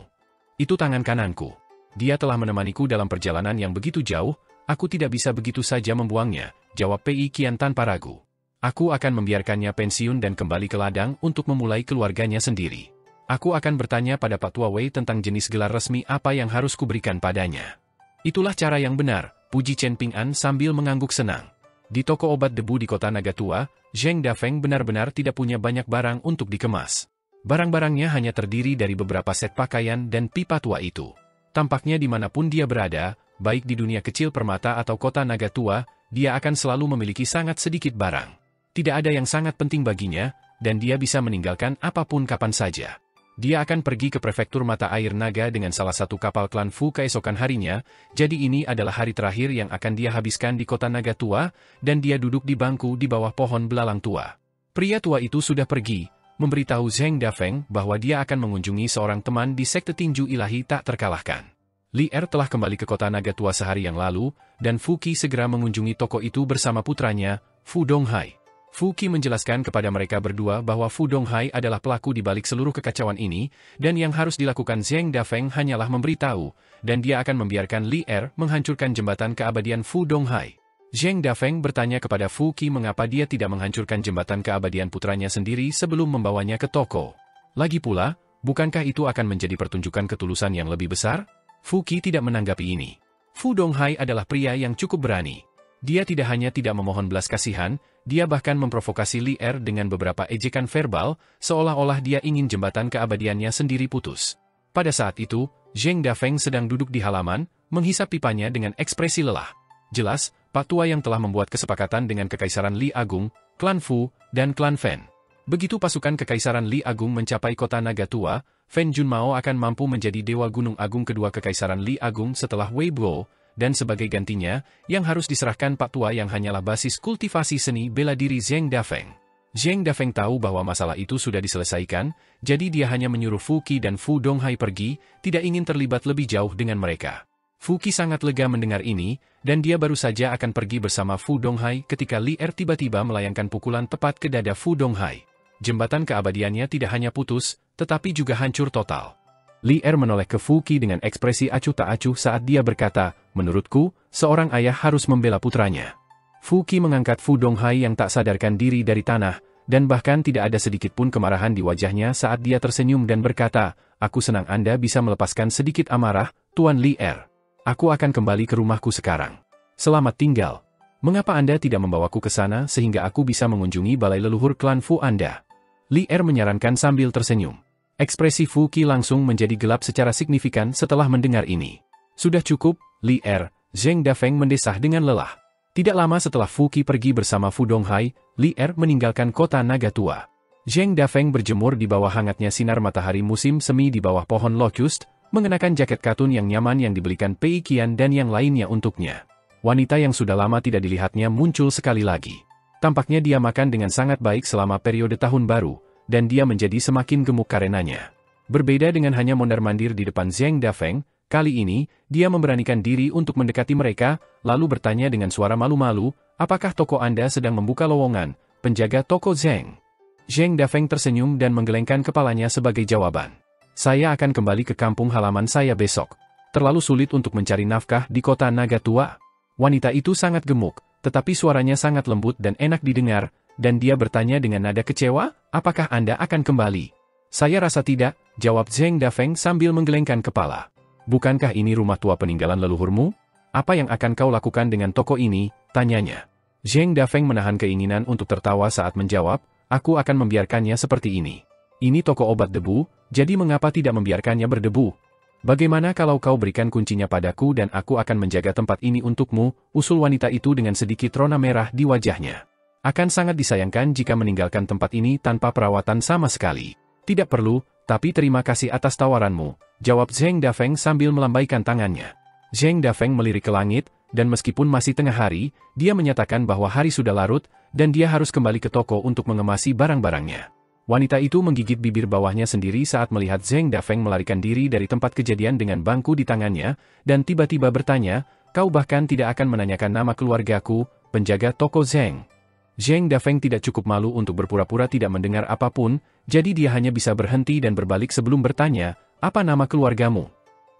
Itu tangan kananku. Dia telah menemaniku dalam perjalanan yang begitu jauh, aku tidak bisa begitu saja membuangnya, jawab Pei Qian tanpa ragu. Aku akan membiarkannya pensiun dan kembali ke ladang untuk memulai keluarganya sendiri. Aku akan bertanya pada Pak Tua Wei tentang jenis gelar resmi apa yang harus kuberikan padanya. Itulah cara yang benar, puji Chen Ping'an sambil mengangguk senang. Di toko obat debu di kota Nagatua, Zheng Dafeng benar-benar tidak punya banyak barang untuk dikemas. Barang-barangnya hanya terdiri dari beberapa set pakaian dan pipa tua itu. Tampaknya dimanapun dia berada, baik di dunia kecil permata atau kota Nagatua, dia akan selalu memiliki sangat sedikit barang. Tidak ada yang sangat penting baginya, dan dia bisa meninggalkan apapun kapan saja. Dia akan pergi ke prefektur mata air naga dengan salah satu kapal klan Fu keesokan harinya, jadi ini adalah hari terakhir yang akan dia habiskan di kota Nagatua, dan dia duduk di bangku di bawah pohon belalang tua. Pria tua itu sudah pergi, memberitahu Zheng Dafeng bahwa dia akan mengunjungi seorang teman di sekte tinju ilahi tak terkalahkan. Li Er telah kembali ke kota Nagatua sehari yang lalu, dan Fu Qi segera mengunjungi toko itu bersama putranya, Fu Donghai. Fu Qi menjelaskan kepada mereka berdua bahwa Fu Donghai adalah pelaku di balik seluruh kekacauan ini, dan yang harus dilakukan Zheng Dafeng hanyalah memberitahu, dan dia akan membiarkan Li Er menghancurkan jembatan keabadian Fu Donghai. Zheng Dafeng bertanya kepada Fu Qi mengapa dia tidak menghancurkan jembatan keabadian putranya sendiri sebelum membawanya ke toko. Lagi pula, bukankah itu akan menjadi pertunjukan ketulusan yang lebih besar? Fu Qi tidak menanggapi ini. Fu Donghai adalah pria yang cukup berani. Dia tidak hanya tidak memohon belas kasihan, dia bahkan memprovokasi Li Er dengan beberapa ejekan verbal, seolah-olah dia ingin jembatan keabadiannya sendiri putus. Pada saat itu, Zheng Dafeng sedang duduk di halaman, menghisap pipanya dengan ekspresi lelah. Jelas, Pak Tua yang telah membuat kesepakatan dengan Kekaisaran Li Agung, klan Fu, dan klan Fen. Begitu pasukan Kekaisaran Li Agung mencapai kota Nagatua, Fen Junmao akan mampu menjadi Dewa Gunung Agung kedua Kekaisaran Li Agung setelah Wei Buo, dan sebagai gantinya, yang harus diserahkan Pak Tua yang hanyalah basis kultivasi seni bela diri Zheng Dafeng. Zheng Dafeng tahu bahwa masalah itu sudah diselesaikan, jadi dia hanya menyuruh Fu Qi dan Fu Donghai pergi, tidak ingin terlibat lebih jauh dengan mereka. Fu Qi sangat lega mendengar ini, dan dia baru saja akan pergi bersama Fu Donghai ketika Li Er tiba-tiba melayangkan pukulan tepat ke dada Fu Donghai. Jembatan keabadiannya tidak hanya putus, tetapi juga hancur total. Li Er menoleh ke Fu Qi dengan ekspresi acuh tak acuh saat dia berkata, menurutku, seorang ayah harus membela putranya. Fu Qi mengangkat Fu Donghai yang tak sadarkan diri dari tanah, dan bahkan tidak ada sedikit pun kemarahan di wajahnya saat dia tersenyum dan berkata, aku senang Anda bisa melepaskan sedikit amarah, Tuan Li Er. Aku akan kembali ke rumahku sekarang. Selamat tinggal. Mengapa Anda tidak membawaku ke sana sehingga aku bisa mengunjungi balai leluhur klan Fu Anda? Li Er menyarankan sambil tersenyum. Ekspresi Fu Qi langsung menjadi gelap secara signifikan setelah mendengar ini. Sudah cukup, Li Er, Zheng Dafeng mendesah dengan lelah. Tidak lama setelah Fu Qi pergi bersama Fu Donghai, Li Er meninggalkan kota Nagatua. Zheng Dafeng berjemur di bawah hangatnya sinar matahari musim semi di bawah pohon locust, mengenakan jaket katun yang nyaman yang dibelikan Pei Qian dan yang lainnya untuknya. Wanita yang sudah lama tidak dilihatnya muncul sekali lagi. Tampaknya dia makan dengan sangat baik selama periode tahun baru, dan dia menjadi semakin gemuk karenanya. Berbeda dengan hanya mondar-mandir di depan Zheng Dafeng, kali ini, dia memberanikan diri untuk mendekati mereka, lalu bertanya dengan suara malu-malu, apakah toko Anda sedang membuka lowongan, penjaga toko Zheng? Zheng Dafeng tersenyum dan menggelengkan kepalanya sebagai jawaban. Saya akan kembali ke kampung halaman saya besok. Terlalu sulit untuk mencari nafkah di kota naga tua. Wanita itu sangat gemuk, tetapi suaranya sangat lembut dan enak didengar, dan dia bertanya dengan nada kecewa, apakah Anda akan kembali? Saya rasa tidak, jawab Zheng Dafeng sambil menggelengkan kepala. Bukankah ini rumah tua peninggalan leluhurmu? Apa yang akan kau lakukan dengan toko ini? Tanyanya. Zheng Dafeng menahan keinginan untuk tertawa saat menjawab, aku akan membiarkannya seperti ini. Ini toko obat debu, jadi mengapa tidak membiarkannya berdebu? Bagaimana kalau kau berikan kuncinya padaku dan aku akan menjaga tempat ini untukmu, usul wanita itu dengan sedikit rona merah di wajahnya. Akan sangat disayangkan jika meninggalkan tempat ini tanpa perawatan sama sekali. Tidak perlu, tapi terima kasih atas tawaranmu, jawab Zheng Dafeng sambil melambaikan tangannya. Zheng Dafeng melirik ke langit, dan meskipun masih tengah hari, dia menyatakan bahwa hari sudah larut, dan dia harus kembali ke toko untuk mengemasi barang-barangnya. Wanita itu menggigit bibir bawahnya sendiri saat melihat Zheng Dafeng melarikan diri dari tempat kejadian dengan bangku di tangannya, dan tiba-tiba bertanya, kau bahkan tidak akan menanyakan nama keluargaku, penjaga toko Zheng. Zheng Dafeng tidak cukup malu untuk berpura-pura tidak mendengar apapun, jadi dia hanya bisa berhenti dan berbalik sebelum bertanya, apa nama keluargamu?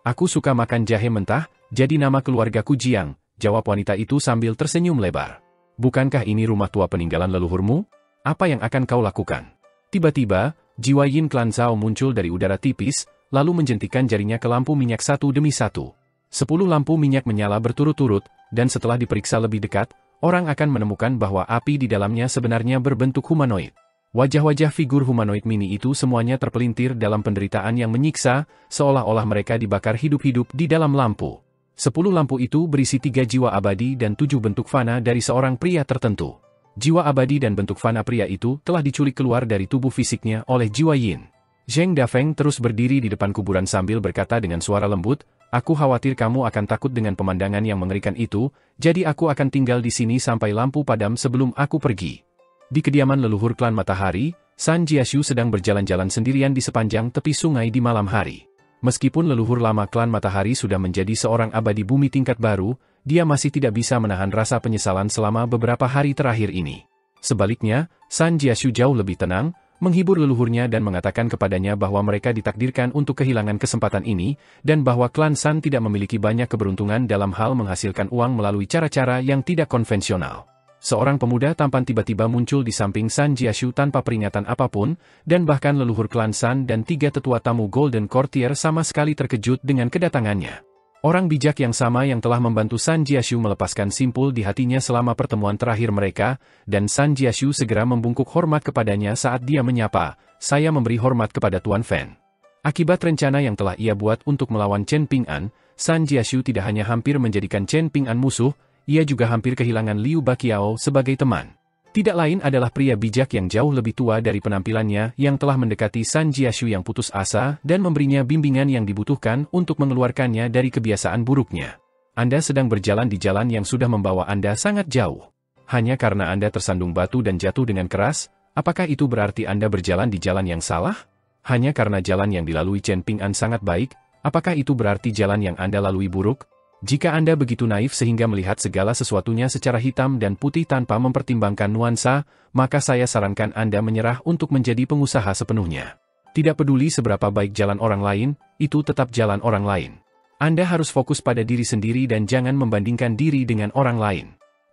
Aku suka makan jahe mentah, jadi nama keluargaku Jiang, jawab wanita itu sambil tersenyum lebar. Bukankah ini rumah tua peninggalan leluhurmu? Apa yang akan kau lakukan? Tiba-tiba, jiwa Yin Klan Zhao muncul dari udara tipis, lalu menjentikan jarinya ke lampu minyak satu demi satu. 10 lampu minyak menyala berturut-turut, dan setelah diperiksa lebih dekat, orang akan menemukan bahwa api di dalamnya sebenarnya berbentuk humanoid. Wajah-wajah figur humanoid mini itu semuanya terpelintir dalam penderitaan yang menyiksa, seolah-olah mereka dibakar hidup-hidup di dalam lampu. 10 lampu itu berisi 3 jiwa abadi dan 7 bentuk fana dari seorang pria tertentu. Jiwa abadi dan bentuk fana pria itu telah diculik keluar dari tubuh fisiknya oleh jiwa Yin. Zheng Dafeng terus berdiri di depan kuburan sambil berkata dengan suara lembut, aku khawatir kamu akan takut dengan pemandangan yang mengerikan itu, jadi aku akan tinggal di sini sampai lampu padam sebelum aku pergi. Di kediaman leluhur klan Matahari, San Jiashu sedang berjalan-jalan sendirian di sepanjang tepi sungai di malam hari. Meskipun leluhur lama klan Matahari sudah menjadi seorang abadi bumi tingkat baru, dia masih tidak bisa menahan rasa penyesalan selama beberapa hari terakhir ini. Sebaliknya, San Jiashu jauh lebih tenang, menghibur leluhurnya dan mengatakan kepadanya bahwa mereka ditakdirkan untuk kehilangan kesempatan ini, dan bahwa klan San tidak memiliki banyak keberuntungan dalam hal menghasilkan uang melalui cara-cara yang tidak konvensional. Seorang pemuda tampan tiba-tiba muncul di samping San Jiashu tanpa peringatan apapun, dan bahkan leluhur klan San dan 3 tetua tamu Golden Courtier sama sekali terkejut dengan kedatangannya. Orang bijak yang sama yang telah membantu San Jiashu melepaskan simpul di hatinya selama pertemuan terakhir mereka, dan San Jiashu segera membungkuk hormat kepadanya saat dia menyapa, saya memberi hormat kepada Tuan Fan. Akibat rencana yang telah ia buat untuk melawan Chen Ping'an, San Jiashu tidak hanya hampir menjadikan Chen Ping'an musuh, ia juga hampir kehilangan Liu Baqiao sebagai teman. Tidak lain adalah pria bijak yang jauh lebih tua dari penampilannya yang telah mendekati San Jiashu yang putus asa dan memberinya bimbingan yang dibutuhkan untuk mengeluarkannya dari kebiasaan buruknya. Anda sedang berjalan di jalan yang sudah membawa Anda sangat jauh. Hanya karena Anda tersandung batu dan jatuh dengan keras, apakah itu berarti Anda berjalan di jalan yang salah? Hanya karena jalan yang dilalui Chen Ping'an sangat baik, apakah itu berarti jalan yang Anda lalui buruk? Jika Anda begitu naif sehingga melihat segala sesuatunya secara hitam dan putih tanpa mempertimbangkan nuansa, maka saya sarankan Anda menyerah untuk menjadi pengusaha sepenuhnya. Tidak peduli seberapa baik jalan orang lain, itu tetap jalan orang lain. Anda harus fokus pada diri sendiri dan jangan membandingkan diri dengan orang lain.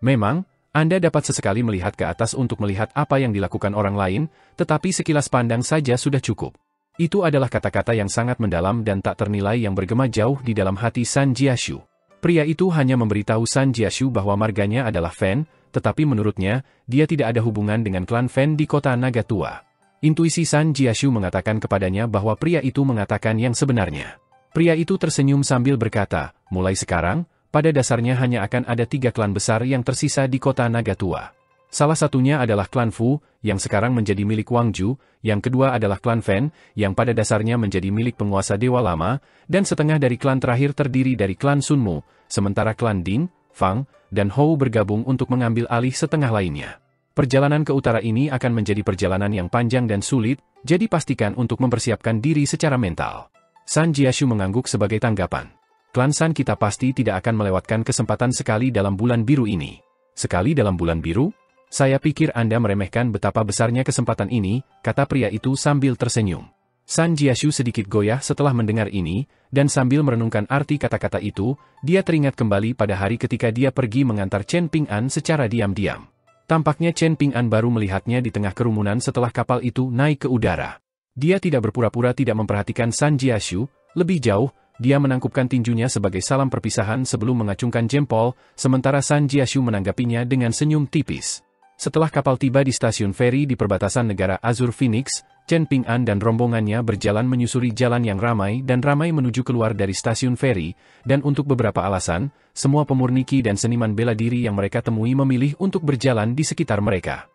Memang, Anda dapat sesekali melihat ke atas untuk melihat apa yang dilakukan orang lain, tetapi sekilas pandang saja sudah cukup. Itu adalah kata-kata yang sangat mendalam dan tak ternilai yang bergema jauh di dalam hati San Jiashu. Pria itu hanya memberitahu San Jiashu bahwa marganya adalah Fan, tetapi menurutnya, dia tidak ada hubungan dengan klan Fan di kota Naga Tua. Intuisi San Jiashu mengatakan kepadanya bahwa pria itu mengatakan yang sebenarnya. Pria itu tersenyum sambil berkata, mulai sekarang, pada dasarnya hanya akan ada 3 klan besar yang tersisa di kota Naga Tua. Salah satunya adalah klan Fu, yang sekarang menjadi milik Wang Ju, yang kedua adalah klan Fan, yang pada dasarnya menjadi milik penguasa Dewa Lama, dan setengah dari klan terakhir terdiri dari klan Sun Mu, sementara klan Ding, Fang, dan Hou bergabung untuk mengambil alih setengah lainnya. Perjalanan ke utara ini akan menjadi perjalanan yang panjang dan sulit, jadi pastikan untuk mempersiapkan diri secara mental. San Jiashu mengangguk sebagai tanggapan. Klan San kita pasti tidak akan melewatkan kesempatan sekali dalam bulan biru ini. Sekali dalam bulan biru? Saya pikir Anda meremehkan betapa besarnya kesempatan ini, kata pria itu sambil tersenyum. San Jiashu sedikit goyah setelah mendengar ini, dan sambil merenungkan arti kata-kata itu, dia teringat kembali pada hari ketika dia pergi mengantar Chen Ping'an secara diam-diam. Tampaknya Chen Ping'an baru melihatnya di tengah kerumunan setelah kapal itu naik ke udara. Dia tidak berpura-pura tidak memperhatikan San Jiashu, lebih jauh, dia menangkupkan tinjunya sebagai salam perpisahan sebelum mengacungkan jempol, sementara San Jiashu menanggapinya dengan senyum tipis. Setelah kapal tiba di stasiun feri di perbatasan negara Azure Phoenix, Chen Ping'an dan rombongannya berjalan menyusuri jalan yang ramai dan ramai menuju keluar dari stasiun feri, dan untuk beberapa alasan, semua pemurniki dan seniman bela diri yang mereka temui memilih untuk berjalan di sekitar mereka.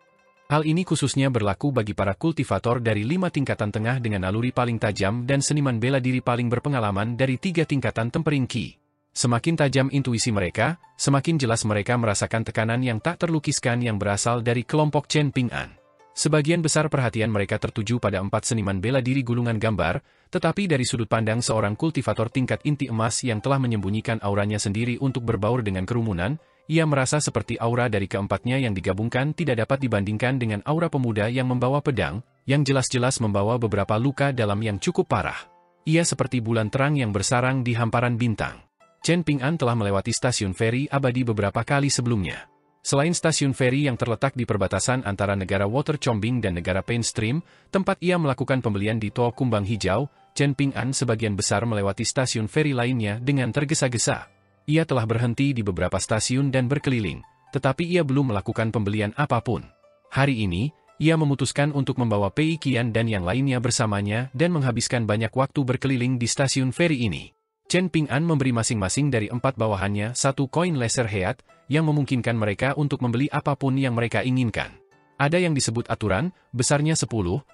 Hal ini khususnya berlaku bagi para kultivator dari 5 tingkatan tengah dengan naluri paling tajam dan seniman bela diri paling berpengalaman dari 3 tingkatan temperingki. Semakin tajam intuisi mereka, semakin jelas mereka merasakan tekanan yang tak terlukiskan yang berasal dari kelompok Chen Ping'an. Sebagian besar perhatian mereka tertuju pada 4 seniman bela diri gulungan gambar, tetapi dari sudut pandang seorang kultivator tingkat inti emas yang telah menyembunyikan auranya sendiri untuk berbaur dengan kerumunan, ia merasa seperti aura dari keempatnya yang digabungkan tidak dapat dibandingkan dengan aura pemuda yang membawa pedang, yang jelas-jelas membawa beberapa luka dalam yang cukup parah. Ia seperti bulan terang yang bersarang di hamparan bintang. Chen Ping'an telah melewati stasiun feri abadi beberapa kali sebelumnya. Selain stasiun feri yang terletak di perbatasan antara negara Water Chombing dan negara Painstream, tempat ia melakukan pembelian di Tol Kumbang Hijau, Chen Ping'an sebagian besar melewati stasiun feri lainnya dengan tergesa-gesa. Ia telah berhenti di beberapa stasiun dan berkeliling, tetapi ia belum melakukan pembelian apapun. Hari ini, ia memutuskan untuk membawa Pei Qian dan yang lainnya bersamanya dan menghabiskan banyak waktu berkeliling di stasiun feri ini. Chen Ping'an memberi masing-masing dari 4 bawahannya 1 koin laser heat, yang memungkinkan mereka untuk membeli apapun yang mereka inginkan. Ada yang disebut aturan, besarnya 10,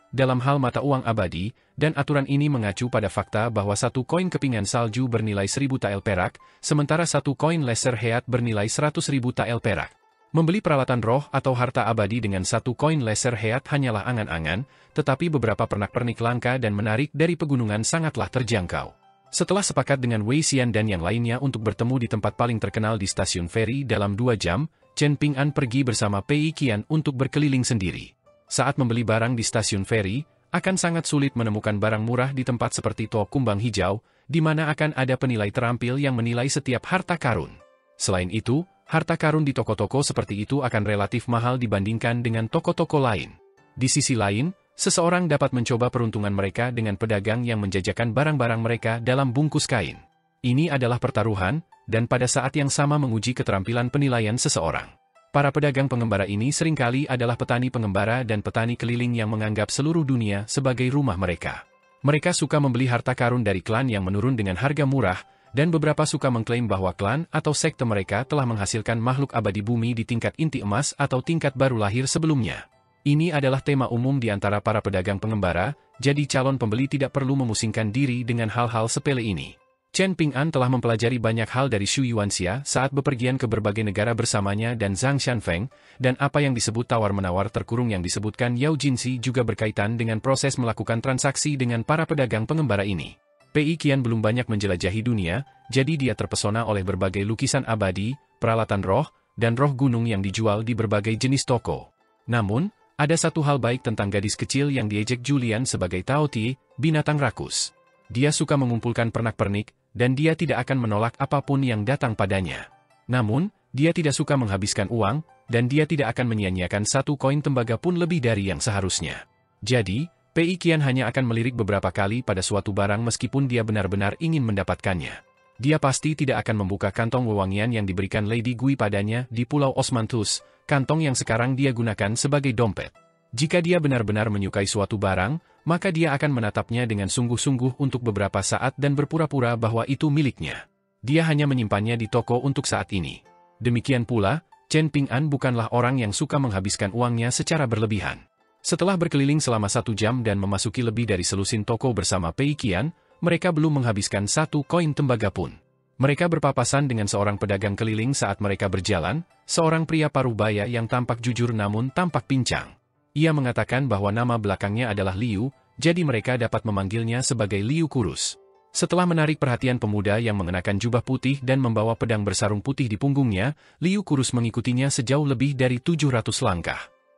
dalam hal mata uang abadi, dan aturan ini mengacu pada fakta bahwa 1 koin kepingan salju bernilai 1000 tael perak, sementara 1 koin laser heat bernilai 100.000 tael perak. Membeli peralatan roh atau harta abadi dengan 1 koin laser heat hanyalah angan-angan, tetapi beberapa pernak-pernik langka dan menarik dari pegunungan sangatlah terjangkau. Setelah sepakat dengan Wei Xian dan yang lainnya untuk bertemu di tempat paling terkenal di stasiun feri dalam 2 jam, Chen Ping'an pergi bersama Pei Qian untuk berkeliling sendiri. Saat membeli barang di stasiun feri, akan sangat sulit menemukan barang murah di tempat seperti Tol Kumbang Hijau, di mana akan ada penilai terampil yang menilai setiap harta karun. Selain itu, harta karun di toko-toko seperti itu akan relatif mahal dibandingkan dengan toko-toko lain. Di sisi lain, seseorang dapat mencoba peruntungan mereka dengan pedagang yang menjajakan barang-barang mereka dalam bungkus kain. Ini adalah pertaruhan, dan pada saat yang sama menguji keterampilan penilaian seseorang. Para pedagang pengembara ini seringkali adalah petani pengembara dan petani keliling yang menganggap seluruh dunia sebagai rumah mereka. Mereka suka membeli harta karun dari klan yang menurun dengan harga murah, dan beberapa suka mengklaim bahwa klan atau sekte mereka telah menghasilkan makhluk abadi bumi di tingkat inti emas atau tingkat baru lahir sebelumnya. Ini adalah tema umum di antara para pedagang pengembara, jadi calon pembeli tidak perlu memusingkan diri dengan hal-hal sepele ini. Chen Ping'an telah mempelajari banyak hal dari Xu Yuanxia saat bepergian ke berbagai negara bersamanya dan Zhang Xianfeng, dan apa yang disebut tawar-menawar terkurung yang disebutkan Yao Jinxi juga berkaitan dengan proses melakukan transaksi dengan para pedagang pengembara ini. Pei Qian belum banyak menjelajahi dunia, jadi dia terpesona oleh berbagai lukisan abadi, peralatan roh, dan roh gunung yang dijual di berbagai jenis toko. Namun, ada satu hal baik tentang gadis kecil yang diejek Julian sebagai Tao Ti, binatang rakus. Dia suka mengumpulkan pernak-pernik, dan dia tidak akan menolak apapun yang datang padanya. Namun, dia tidak suka menghabiskan uang, dan dia tidak akan menyia-nyiakan 1 koin tembaga pun lebih dari yang seharusnya. Jadi, Pei Qian hanya akan melirik beberapa kali pada suatu barang meskipun dia benar-benar ingin mendapatkannya. Dia pasti tidak akan membuka kantong wewangian yang diberikan Lady Gui padanya di Pulau Osmanthus, kantong yang sekarang dia gunakan sebagai dompet. Jika dia benar-benar menyukai suatu barang, maka dia akan menatapnya dengan sungguh-sungguh untuk beberapa saat dan berpura-pura bahwa itu miliknya. Dia hanya menyimpannya di toko untuk saat ini. Demikian pula, Chen Ping'an bukanlah orang yang suka menghabiskan uangnya secara berlebihan. Setelah berkeliling selama 1 jam dan memasuki lebih dari selusin toko bersama Pei Qian, mereka belum menghabiskan 1 koin tembaga pun. Mereka berpapasan dengan seorang pedagang keliling saat mereka berjalan, seorang pria parubaya yang tampak jujur namun tampak pincang. Ia mengatakan bahwa nama belakangnya adalah Liu, jadi mereka dapat memanggilnya sebagai Liu Kurus. Setelah menarik perhatian pemuda yang mengenakan jubah putih dan membawa pedang bersarung putih di punggungnya, Liu Kurus mengikutinya sejauh lebih dari 700 langkah.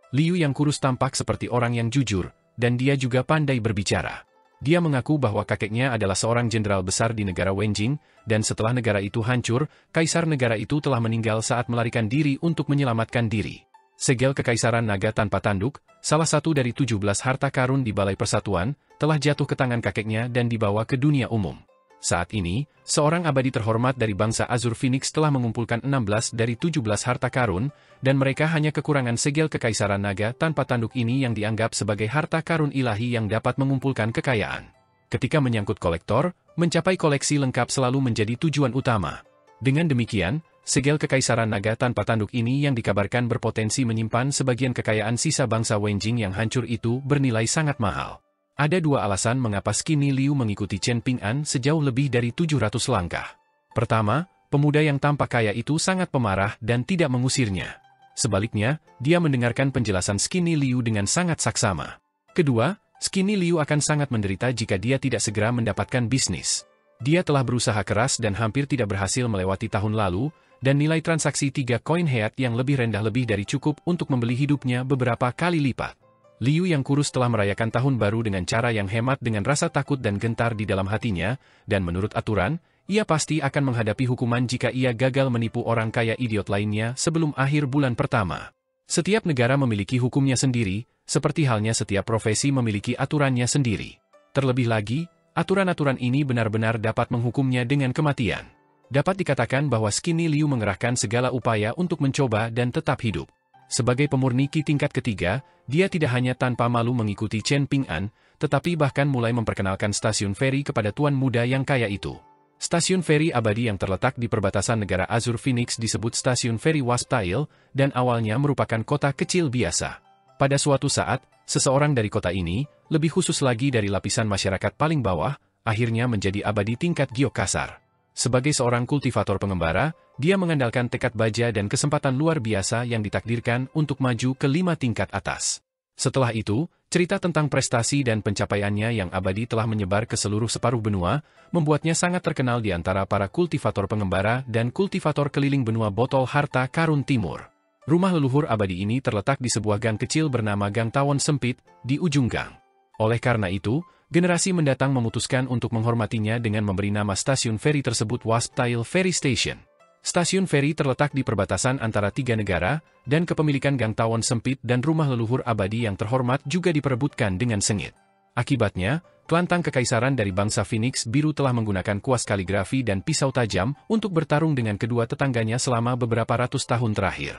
Liu yang kurus tampak seperti orang yang jujur, dan dia juga pandai berbicara. Dia mengaku bahwa kakeknya adalah seorang jenderal besar di negara Wenjing, dan setelah negara itu hancur, kaisar negara itu telah meninggal saat melarikan diri untuk menyelamatkan diri. Segel Kekaisaran Naga Tanpa Tanduk, salah satu dari 17 harta karun di Balai Persatuan, telah jatuh ke tangan kakeknya dan dibawa ke dunia umum. Saat ini, seorang abadi terhormat dari bangsa Azur Phoenix telah mengumpulkan 16 dari 17 harta karun, dan mereka hanya kekurangan segel Kekaisaran Naga Tanpa Tanduk ini yang dianggap sebagai harta karun ilahi yang dapat mengumpulkan kekayaan. Ketika menyangkut kolektor, mencapai koleksi lengkap selalu menjadi tujuan utama. Dengan demikian, segel Kekaisaran Naga Tanpa Tanduk ini yang dikabarkan berpotensi menyimpan sebagian kekayaan sisa bangsa Wenjing yang hancur itu bernilai sangat mahal. Ada dua alasan mengapa Skinny Liu mengikuti Chen Ping'an sejauh lebih dari 700 langkah. Pertama, pemuda yang tampak kaya itu sangat pemarah dan tidak mengusirnya. Sebaliknya, dia mendengarkan penjelasan Skinny Liu dengan sangat saksama. Kedua, Skinny Liu akan sangat menderita jika dia tidak segera mendapatkan bisnis. Dia telah berusaha keras dan hampir tidak berhasil melewati tahun lalu, dan nilai transaksi 3 koin heat yang lebih rendah lebih dari cukup untuk membeli hidupnya beberapa kali lipat. Liu yang kurus telah merayakan tahun baru dengan cara yang hemat dengan rasa takut dan gentar di dalam hatinya, dan menurut aturan, ia pasti akan menghadapi hukuman jika ia gagal menipu orang kaya idiot lainnya sebelum akhir bulan pertama. Setiap negara memiliki hukumnya sendiri, seperti halnya setiap profesi memiliki aturannya sendiri. Terlebih lagi, aturan-aturan ini benar-benar dapat menghukumnya dengan kematian. Dapat dikatakan bahwa Skinny Liu mengerahkan segala upaya untuk mencoba dan tetap hidup. Sebagai pemurni Qi tingkat ketiga, dia tidak hanya tanpa malu mengikuti Chen Ping'an, tetapi bahkan mulai memperkenalkan stasiun feri kepada tuan muda yang kaya itu. Stasiun feri abadi yang terletak di perbatasan negara Azur Phoenix disebut Stasiun Feri Wasp Tail, dan awalnya merupakan kota kecil biasa. Pada suatu saat, seseorang dari kota ini, lebih khusus lagi dari lapisan masyarakat paling bawah, akhirnya menjadi abadi tingkat giok kasar. Sebagai seorang kultivator pengembara, dia mengandalkan tekad baja dan kesempatan luar biasa yang ditakdirkan untuk maju ke 5 tingkat atas. Setelah itu, cerita tentang prestasi dan pencapaiannya yang abadi telah menyebar ke seluruh separuh benua, membuatnya sangat terkenal di antara para kultivator pengembara dan kultivator keliling benua botol harta karun timur. Rumah leluhur abadi ini terletak di sebuah gang kecil bernama Gang Tawon Sempit, di ujung gang. Oleh karena itu, generasi mendatang memutuskan untuk menghormatinya dengan memberi nama stasiun feri tersebut Wasp Tail Ferry Station. Stasiun feri terletak di perbatasan antara 3 negara, dan kepemilikan Gang Tawon Sempit dan rumah leluhur abadi yang terhormat juga diperebutkan dengan sengit. Akibatnya, kelantang kekaisaran dari bangsa Phoenix Biru telah menggunakan kuas kaligrafi dan pisau tajam untuk bertarung dengan kedua tetangganya selama beberapa ratus tahun terakhir.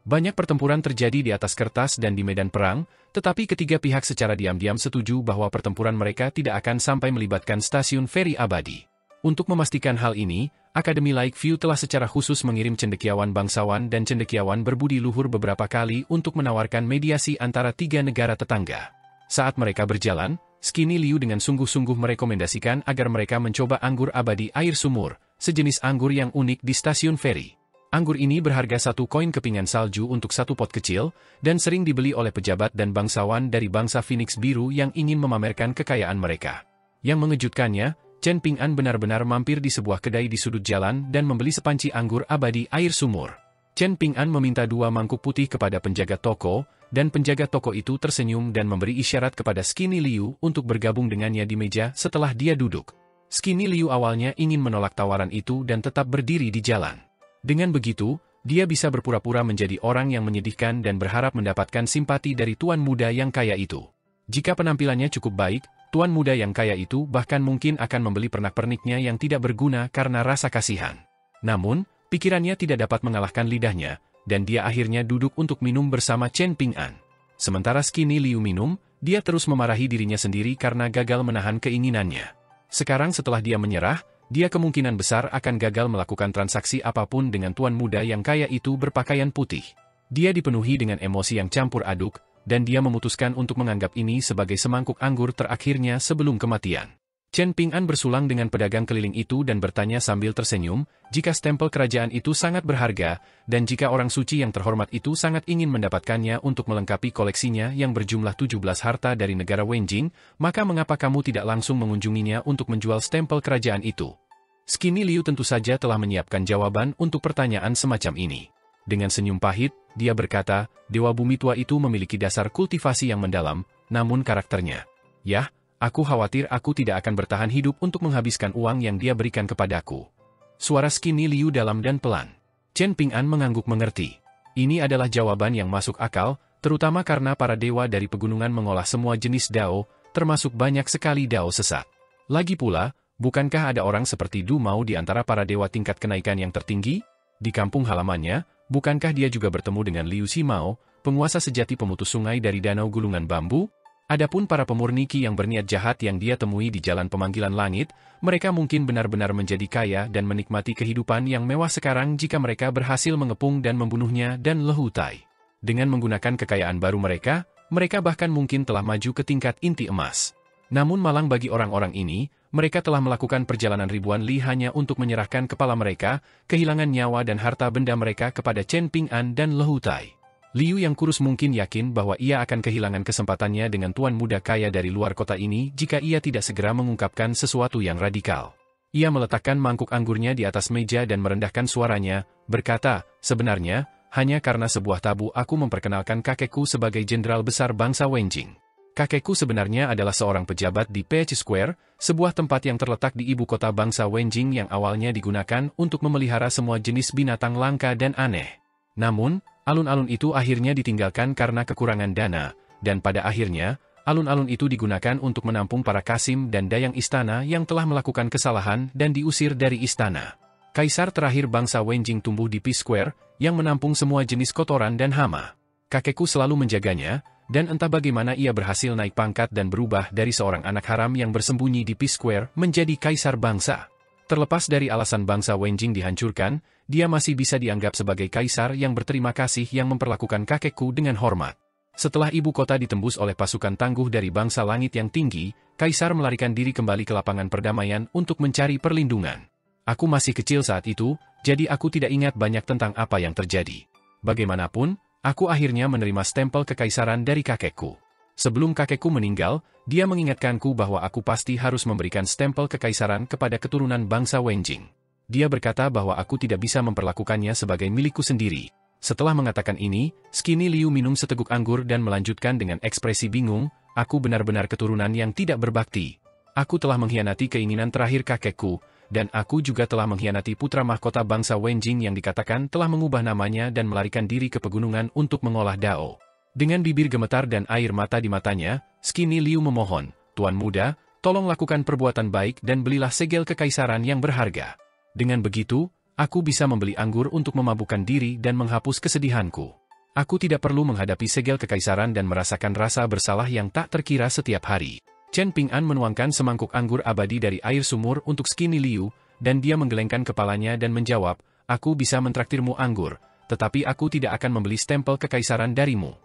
Banyak pertempuran terjadi di atas kertas dan di medan perang, tetapi ketiga pihak secara diam-diam setuju bahwa pertempuran mereka tidak akan sampai melibatkan stasiun feri abadi. Untuk memastikan hal ini, Akademi Lakeview telah secara khusus mengirim cendekiawan bangsawan dan cendekiawan berbudi luhur beberapa kali untuk menawarkan mediasi antara 3 negara tetangga. Saat mereka berjalan, Skinny Liu dengan sungguh-sungguh merekomendasikan agar mereka mencoba anggur abadi air sumur, sejenis anggur yang unik di stasiun feri. Anggur ini berharga 1 koin kepingan salju untuk 1 pot kecil, dan sering dibeli oleh pejabat dan bangsawan dari bangsa Phoenix Biru yang ingin memamerkan kekayaan mereka. Yang mengejutkannya, Chen Ping'an benar-benar mampir di sebuah kedai di sudut jalan dan membeli sepanci anggur abadi air sumur. Chen Ping'an meminta 2 mangkuk putih kepada penjaga toko, dan penjaga toko itu tersenyum dan memberi isyarat kepada Skinny Liu untuk bergabung dengannya di meja setelah dia duduk. Skinny Liu awalnya ingin menolak tawaran itu dan tetap berdiri di jalan. Dengan begitu, dia bisa berpura-pura menjadi orang yang menyedihkan dan berharap mendapatkan simpati dari tuan muda yang kaya itu. Jika penampilannya cukup baik, tuan muda yang kaya itu bahkan mungkin akan membeli pernak-perniknya yang tidak berguna karena rasa kasihan. Namun, pikirannya tidak dapat mengalahkan lidahnya, dan dia akhirnya duduk untuk minum bersama Chen Ping'an. Sementara Skinny Liu minum, dia terus memarahi dirinya sendiri karena gagal menahan keinginannya. Sekarang setelah dia menyerah, dia kemungkinan besar akan gagal melakukan transaksi apapun dengan tuan muda yang kaya itu berpakaian putih. Dia dipenuhi dengan emosi yang campur aduk, dan dia memutuskan untuk menganggap ini sebagai semangkuk anggur terakhirnya sebelum kematian. Chen Ping'an bersulang dengan pedagang keliling itu dan bertanya sambil tersenyum, jika stempel kerajaan itu sangat berharga, dan jika orang suci yang terhormat itu sangat ingin mendapatkannya untuk melengkapi koleksinya yang berjumlah 17 harta dari negara Wenjing, maka mengapa kamu tidak langsung mengunjunginya untuk menjual stempel kerajaan itu? Skinny Liu tentu saja telah menyiapkan jawaban untuk pertanyaan semacam ini. Dengan senyum pahit, dia berkata, Dewa Bumi Tua itu memiliki dasar kultivasi yang mendalam, namun karakternya. Yah, aku khawatir aku tidak akan bertahan hidup untuk menghabiskan uang yang dia berikan kepadaku. Suara Skinny Liu dalam dan pelan. Chen Ping'an mengangguk mengerti. Ini adalah jawaban yang masuk akal, terutama karena para dewa dari pegunungan mengolah semua jenis dao, termasuk banyak sekali dao sesat. Lagi pula, bukankah ada orang seperti Du Mao di antara para dewa tingkat kenaikan yang tertinggi? Di kampung halamannya, bukankah dia juga bertemu dengan Liu Ximao, penguasa sejati pemutus sungai dari danau gulungan bambu? Adapun para pemurni Qi yang berniat jahat yang dia temui di jalan pemanggilan langit, mereka mungkin benar-benar menjadi kaya dan menikmati kehidupan yang mewah sekarang jika mereka berhasil mengepung dan membunuhnya dan Lehu Tai. Dengan menggunakan kekayaan baru mereka bahkan mungkin telah maju ke tingkat inti emas. Namun malang bagi orang-orang ini, mereka telah melakukan perjalanan ribuan li hanya untuk menyerahkan kepala mereka, kehilangan nyawa dan harta benda mereka kepada Chen Ping'an dan Lehu Tai. Liu yang kurus mungkin yakin bahwa ia akan kehilangan kesempatannya dengan tuan muda kaya dari luar kota ini jika ia tidak segera mengungkapkan sesuatu yang radikal. Ia meletakkan mangkuk anggurnya di atas meja dan merendahkan suaranya, berkata, sebenarnya, hanya karena sebuah tabu aku memperkenalkan kakekku sebagai jenderal besar bangsa Wenjing. Kakekku sebenarnya adalah seorang pejabat di Peach Square, sebuah tempat yang terletak di ibu kota bangsa Wenjing yang awalnya digunakan untuk memelihara semua jenis binatang langka dan aneh. Namun, alun-alun itu akhirnya ditinggalkan karena kekurangan dana, dan pada akhirnya, alun-alun itu digunakan untuk menampung para kasim dan dayang istana yang telah melakukan kesalahan dan diusir dari istana. Kaisar terakhir bangsa Wenjing tumbuh di Peach Square, yang menampung semua jenis kotoran dan hama. Kakekku selalu menjaganya, dan entah bagaimana ia berhasil naik pangkat dan berubah dari seorang anak haram yang bersembunyi di Peach Square menjadi kaisar bangsa. Terlepas dari alasan bangsa Wenjing dihancurkan, dia masih bisa dianggap sebagai kaisar yang berterima kasih yang memperlakukan kakekku dengan hormat. Setelah ibu kota ditembus oleh pasukan tangguh dari bangsa langit yang tinggi, kaisar melarikan diri kembali ke lapangan perdamaian untuk mencari perlindungan. Aku masih kecil saat itu, jadi aku tidak ingat banyak tentang apa yang terjadi. Bagaimanapun, aku akhirnya menerima stempel kekaisaran dari kakekku. Sebelum kakekku meninggal, dia mengingatkanku bahwa aku pasti harus memberikan stempel kekaisaran kepada keturunan bangsa Wenjing. Dia berkata bahwa aku tidak bisa memperlakukannya sebagai milikku sendiri. Setelah mengatakan ini, Skinny Liu minum seteguk anggur dan melanjutkan dengan ekspresi bingung, aku benar-benar keturunan yang tidak berbakti. Aku telah mengkhianati keinginan terakhir kakekku, dan aku juga telah mengkhianati putra mahkota bangsa Wenjing yang dikatakan telah mengubah namanya dan melarikan diri ke pegunungan untuk mengolah dao. Dengan bibir gemetar dan air mata di matanya, Skinny Liu memohon, Tuan Muda, tolong lakukan perbuatan baik dan belilah segel kekaisaran yang berharga. Dengan begitu, aku bisa membeli anggur untuk memabukkan diri dan menghapus kesedihanku. Aku tidak perlu menghadapi segel kekaisaran dan merasakan rasa bersalah yang tak terkira setiap hari. Chen Ping'an menuangkan semangkuk anggur abadi dari air sumur untuk Skinny Liu, dan dia menggelengkan kepalanya dan menjawab, aku bisa mentraktirmu anggur, tetapi aku tidak akan membeli stempel kekaisaran darimu.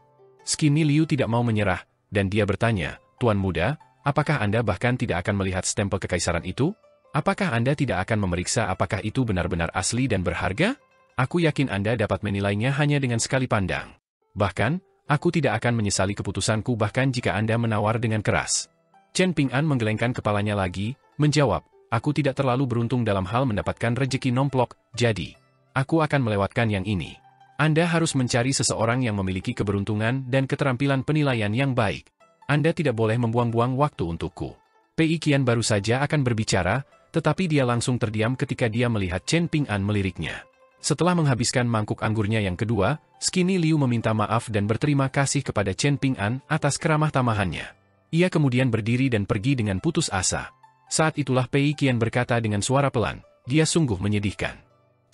Skinny Liu tidak mau menyerah, dan dia bertanya, Tuan Muda, apakah Anda bahkan tidak akan melihat stempel kekaisaran itu? Apakah Anda tidak akan memeriksa apakah itu benar-benar asli dan berharga? Aku yakin Anda dapat menilainya hanya dengan sekali pandang. Bahkan, aku tidak akan menyesali keputusanku bahkan jika Anda menawar dengan keras. Chen Ping'an menggelengkan kepalanya lagi, menjawab, aku tidak terlalu beruntung dalam hal mendapatkan rejeki nomplok, jadi, aku akan melewatkan yang ini. Anda harus mencari seseorang yang memiliki keberuntungan dan keterampilan penilaian yang baik. Anda tidak boleh membuang-buang waktu untukku. Pei Qian baru saja akan berbicara, tetapi dia langsung terdiam ketika dia melihat Chen Ping'an meliriknya. Setelah menghabiskan mangkuk anggurnya yang kedua, Skinny Liu meminta maaf dan berterima kasih kepada Chen Ping'an atas keramah tamahannya. Ia kemudian berdiri dan pergi dengan putus asa. Saat itulah Pei Qian berkata dengan suara pelan, dia sungguh menyedihkan.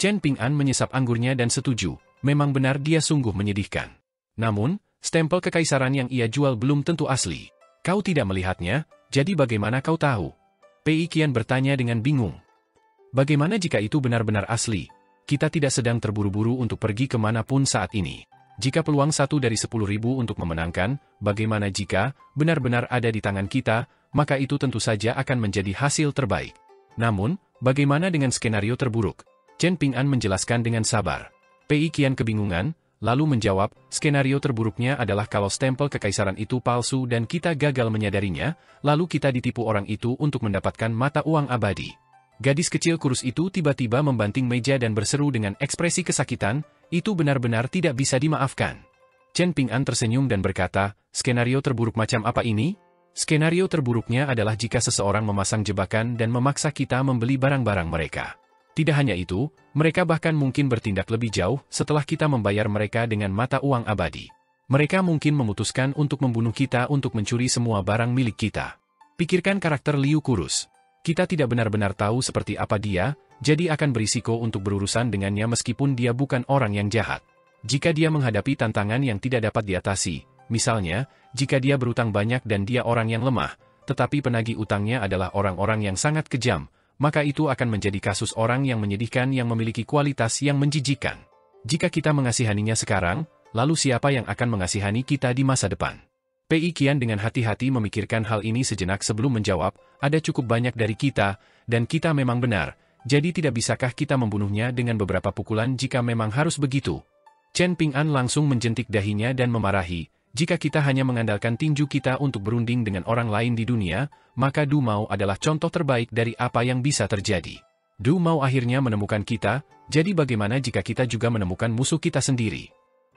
Chen Ping'an menyesap anggurnya dan setuju. Memang benar dia sungguh menyedihkan. Namun, stempel kekaisaran yang ia jual belum tentu asli. Kau tidak melihatnya, jadi bagaimana kau tahu? Pei Qian bertanya dengan bingung. Bagaimana jika itu benar-benar asli? Kita tidak sedang terburu-buru untuk pergi kemanapun saat ini. Jika peluang 1 dari 10.000 untuk memenangkan, bagaimana jika benar-benar ada di tangan kita, maka itu tentu saja akan menjadi hasil terbaik. Namun, bagaimana dengan skenario terburuk? Chen Ping'an menjelaskan dengan sabar. Pei Qian kebingungan, lalu menjawab, skenario terburuknya adalah kalau stempel kekaisaran itu palsu dan kita gagal menyadarinya, lalu kita ditipu orang itu untuk mendapatkan mata uang abadi. Gadis kecil kurus itu tiba-tiba membanting meja dan berseru dengan ekspresi kesakitan, itu benar-benar tidak bisa dimaafkan. Chen Ping'an tersenyum dan berkata, skenario terburuk macam apa ini? Skenario terburuknya adalah jika seseorang memasang jebakan dan memaksa kita membeli barang-barang mereka. Tidak hanya itu, mereka bahkan mungkin bertindak lebih jauh setelah kita membayar mereka dengan mata uang abadi. Mereka mungkin memutuskan untuk membunuh kita untuk mencuri semua barang milik kita. Pikirkan karakter Liu Kurus. Kita tidak benar-benar tahu seperti apa dia, jadi akan berisiko untuk berurusan dengannya meskipun dia bukan orang yang jahat. Jika dia menghadapi tantangan yang tidak dapat diatasi, misalnya, jika dia berutang banyak dan dia orang yang lemah, tetapi penagih utangnya adalah orang-orang yang sangat kejam, maka itu akan menjadi kasus orang yang menyedihkan yang memiliki kualitas yang menjijikkan. Jika kita mengasihaninya sekarang, lalu siapa yang akan mengasihani kita di masa depan? Pei Qian dengan hati-hati memikirkan hal ini sejenak sebelum menjawab, ada cukup banyak dari kita, dan kita memang benar, jadi tidak bisakah kita membunuhnya dengan beberapa pukulan jika memang harus begitu? Chen Ping'an langsung menjentik dahinya dan memarahi, jika kita hanya mengandalkan tinju kita untuk berunding dengan orang lain di dunia, maka Du Mao adalah contoh terbaik dari apa yang bisa terjadi. Du Mao akhirnya menemukan kita, jadi bagaimana jika kita juga menemukan musuh kita sendiri?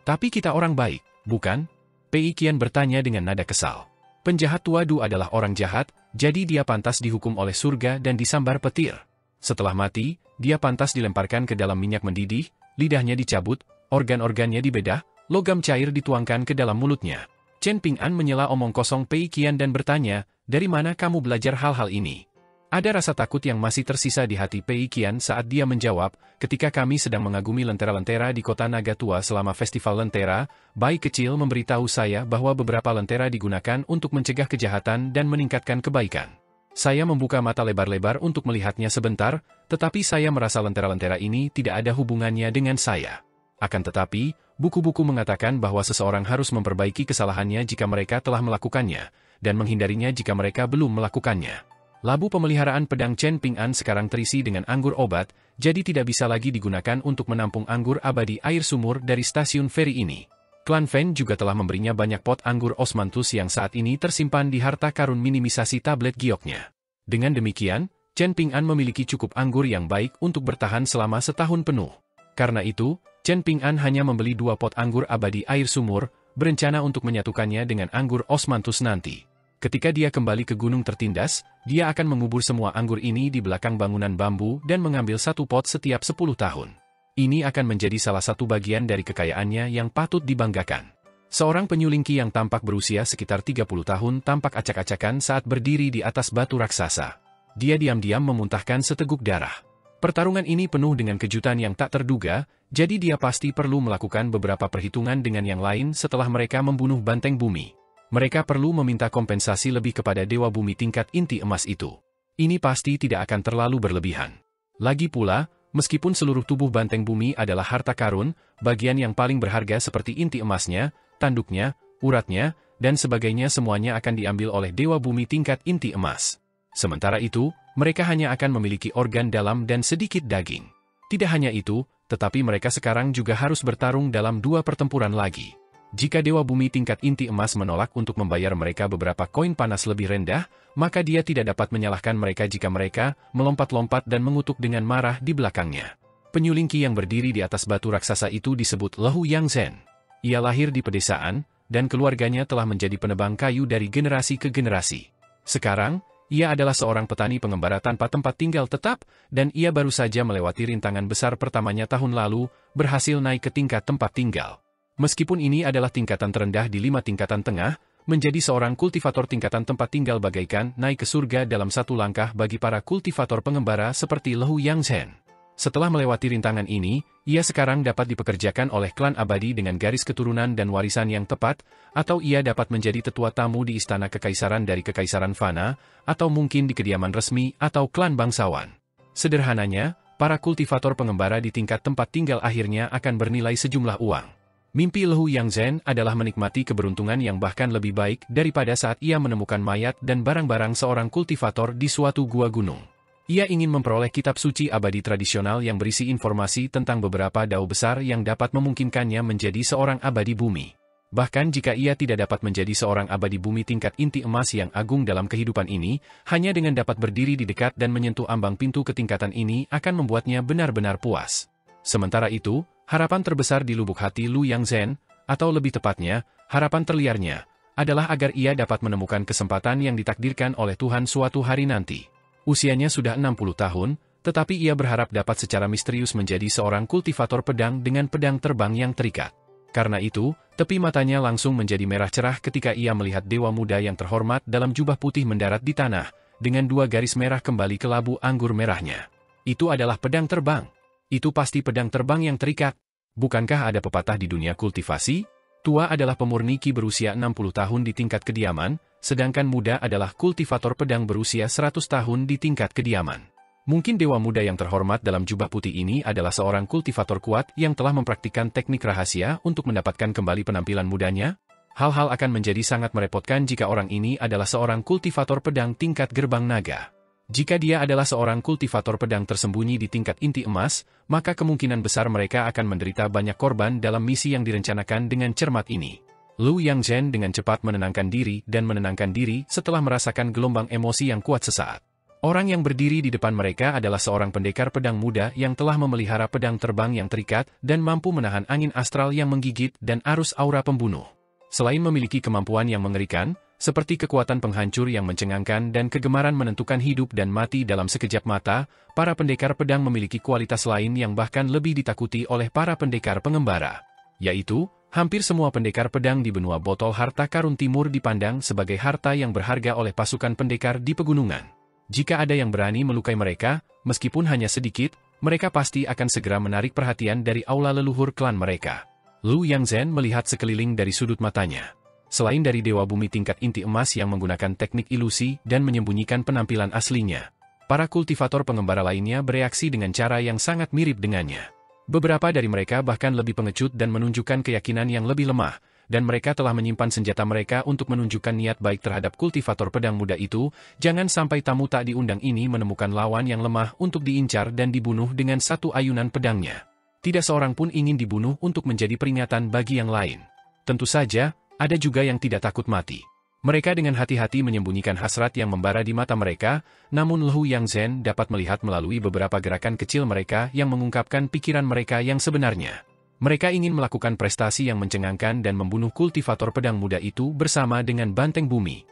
Tapi kita orang baik, bukan? Pei Qian bertanya dengan nada kesal. Penjahat tua Du adalah orang jahat, jadi dia pantas dihukum oleh surga dan disambar petir. Setelah mati, dia pantas dilemparkan ke dalam minyak mendidih, lidahnya dicabut, organ-organnya dibedah, logam cair dituangkan ke dalam mulutnya. Chen Ping'an menyela omong kosong Pei Qian dan bertanya, dari mana kamu belajar hal-hal ini? Ada rasa takut yang masih tersisa di hati Pei Qian saat dia menjawab, ketika kami sedang mengagumi lentera-lentera di kota Naga Tua selama festival lentera, bayi kecil memberitahu saya bahwa beberapa lentera digunakan untuk mencegah kejahatan dan meningkatkan kebaikan. Saya membuka mata lebar-lebar untuk melihatnya sebentar, tetapi saya merasa lentera-lentera ini tidak ada hubungannya dengan saya. Akan tetapi, buku-buku mengatakan bahwa seseorang harus memperbaiki kesalahannya jika mereka telah melakukannya, dan menghindarinya jika mereka belum melakukannya. Labu pemeliharaan pedang Chen Ping'an sekarang terisi dengan anggur obat, jadi tidak bisa lagi digunakan untuk menampung anggur abadi air sumur dari stasiun feri ini. Klan Fen juga telah memberinya banyak pot anggur osmanthus yang saat ini tersimpan di harta karun minimisasi tablet gioknya. Dengan demikian, Chen Ping'an memiliki cukup anggur yang baik untuk bertahan selama setahun penuh. Karena itu, Chen Ping'an hanya membeli 2 pot anggur abadi air sumur, berencana untuk menyatukannya dengan anggur osmanthus nanti. Ketika dia kembali ke Gunung Tertindas, dia akan mengubur semua anggur ini di belakang bangunan bambu dan mengambil 1 pot setiap 10 tahun. Ini akan menjadi salah satu bagian dari kekayaannya yang patut dibanggakan. Seorang penyulingki yang tampak berusia sekitar 30 tahun tampak acak-acakan saat berdiri di atas batu raksasa. Dia diam-diam memuntahkan seteguk darah. Pertarungan ini penuh dengan kejutan yang tak terduga, jadi dia pasti perlu melakukan beberapa perhitungan dengan yang lain setelah mereka membunuh banteng bumi. Mereka perlu meminta kompensasi lebih kepada Dewa Bumi tingkat inti emas itu. Ini pasti tidak akan terlalu berlebihan. Lagi pula, meskipun seluruh tubuh banteng bumi adalah harta karun, bagian yang paling berharga seperti inti emasnya, tanduknya, uratnya, dan sebagainya semuanya akan diambil oleh Dewa Bumi tingkat inti emas. Sementara itu, mereka hanya akan memiliki organ dalam dan sedikit daging. Tidak hanya itu, tetapi mereka sekarang juga harus bertarung dalam 2 pertempuran lagi. Jika Dewa Bumi tingkat inti emas menolak untuk membayar mereka beberapa koin panas lebih rendah, maka dia tidak dapat menyalahkan mereka jika mereka melompat-lompat dan mengutuk dengan marah di belakangnya. Penyulingki yang berdiri di atas batu raksasa itu disebut Lehu Yang Zhen. Ia lahir di pedesaan, dan keluarganya telah menjadi penebang kayu dari generasi ke generasi. Sekarang, ia adalah seorang petani pengembara tanpa tempat tinggal tetap, dan ia baru saja melewati rintangan besar pertamanya tahun lalu, berhasil naik ke tingkat tempat tinggal. Meskipun ini adalah tingkatan terendah di 5 tingkatan tengah, menjadi seorang kultivator tingkatan tempat tinggal bagaikan naik ke surga dalam 1 langkah bagi para kultivator pengembara seperti Lehu Yang Zhen. Setelah melewati rintangan ini, ia sekarang dapat dipekerjakan oleh klan abadi dengan garis keturunan dan warisan yang tepat, atau ia dapat menjadi tetua tamu di istana kekaisaran dari kekaisaran fana, atau mungkin di kediaman resmi atau klan bangsawan. Sederhananya, para kultivator pengembara di tingkat tempat tinggal akhirnya akan bernilai sejumlah uang. Mimpi Lehu Yang Zhen adalah menikmati keberuntungan yang bahkan lebih baik daripada saat ia menemukan mayat dan barang-barang seorang kultivator di suatu gua gunung. Ia ingin memperoleh kitab suci abadi tradisional yang berisi informasi tentang beberapa dao besar yang dapat memungkinkannya menjadi seorang abadi bumi. Bahkan jika ia tidak dapat menjadi seorang abadi bumi tingkat inti emas yang agung dalam kehidupan ini, hanya dengan dapat berdiri di dekat dan menyentuh ambang pintu ketingkatan ini akan membuatnya benar-benar puas. Sementara itu, harapan terbesar di lubuk hati Lu Yang Zhen, atau lebih tepatnya, harapan terliarnya, adalah agar ia dapat menemukan kesempatan yang ditakdirkan oleh Tuhan suatu hari nanti. Usianya sudah 60 tahun, tetapi ia berharap dapat secara misterius menjadi seorang kultivator pedang dengan pedang terbang yang terikat. Karena itu, tepi matanya langsung menjadi merah cerah ketika ia melihat dewa muda yang terhormat dalam jubah putih mendarat di tanah, dengan 2 garis merah kembali ke labu anggur merahnya. Itu adalah pedang terbang. Itu pasti pedang terbang yang terikat. Bukankah ada pepatah di dunia kultivasi? Tua adalah pemurni ki berusia 60 tahun di tingkat kediaman, sedangkan muda adalah kultivator pedang berusia 100 tahun di tingkat kediaman. Mungkin dewa muda yang terhormat dalam jubah putih ini adalah seorang kultivator kuat yang telah mempraktikkan teknik rahasia untuk mendapatkan kembali penampilan mudanya? Hal-hal akan menjadi sangat merepotkan jika orang ini adalah seorang kultivator pedang tingkat gerbang naga. Jika dia adalah seorang kultivator pedang tersembunyi di tingkat inti emas, maka kemungkinan besar mereka akan menderita banyak korban dalam misi yang direncanakan dengan cermat ini. Lu Yangzhen dengan cepat menenangkan diri dan menenangkan diri setelah merasakan gelombang emosi yang kuat sesaat. Orang yang berdiri di depan mereka adalah seorang pendekar pedang muda yang telah memelihara pedang terbang yang terikat dan mampu menahan angin astral yang menggigit dan arus aura pembunuh. Selain memiliki kemampuan yang mengerikan, seperti kekuatan penghancur yang mencengangkan dan kegemaran menentukan hidup dan mati dalam sekejap mata, para pendekar pedang memiliki kualitas lain yang bahkan lebih ditakuti oleh para pendekar pengembara. Yaitu, hampir semua pendekar pedang di benua botol harta karun timur dipandang sebagai harta yang berharga oleh pasukan pendekar di pegunungan. Jika ada yang berani melukai mereka, meskipun hanya sedikit, mereka pasti akan segera menarik perhatian dari aula leluhur klan mereka. Lu Yangzhen melihat sekeliling dari sudut matanya. Selain dari dewa bumi tingkat inti emas yang menggunakan teknik ilusi dan menyembunyikan penampilan aslinya, para kultivator pengembara lainnya bereaksi dengan cara yang sangat mirip dengannya. Beberapa dari mereka bahkan lebih pengecut dan menunjukkan keyakinan yang lebih lemah, dan mereka telah menyimpan senjata mereka untuk menunjukkan niat baik terhadap kultivator pedang muda itu. Jangan sampai tamu tak diundang ini menemukan lawan yang lemah untuk diincar dan dibunuh dengan satu ayunan pedangnya. Tidak seorang pun ingin dibunuh untuk menjadi peringatan bagi yang lain. Tentu saja, ada juga yang tidak takut mati. Mereka dengan hati-hati menyembunyikan hasrat yang membara di mata mereka, namun Lu Yangzhen dapat melihat melalui beberapa gerakan kecil mereka yang mengungkapkan pikiran mereka yang sebenarnya. Mereka ingin melakukan prestasi yang mencengangkan dan membunuh kultivator pedang muda itu bersama dengan banteng bumi.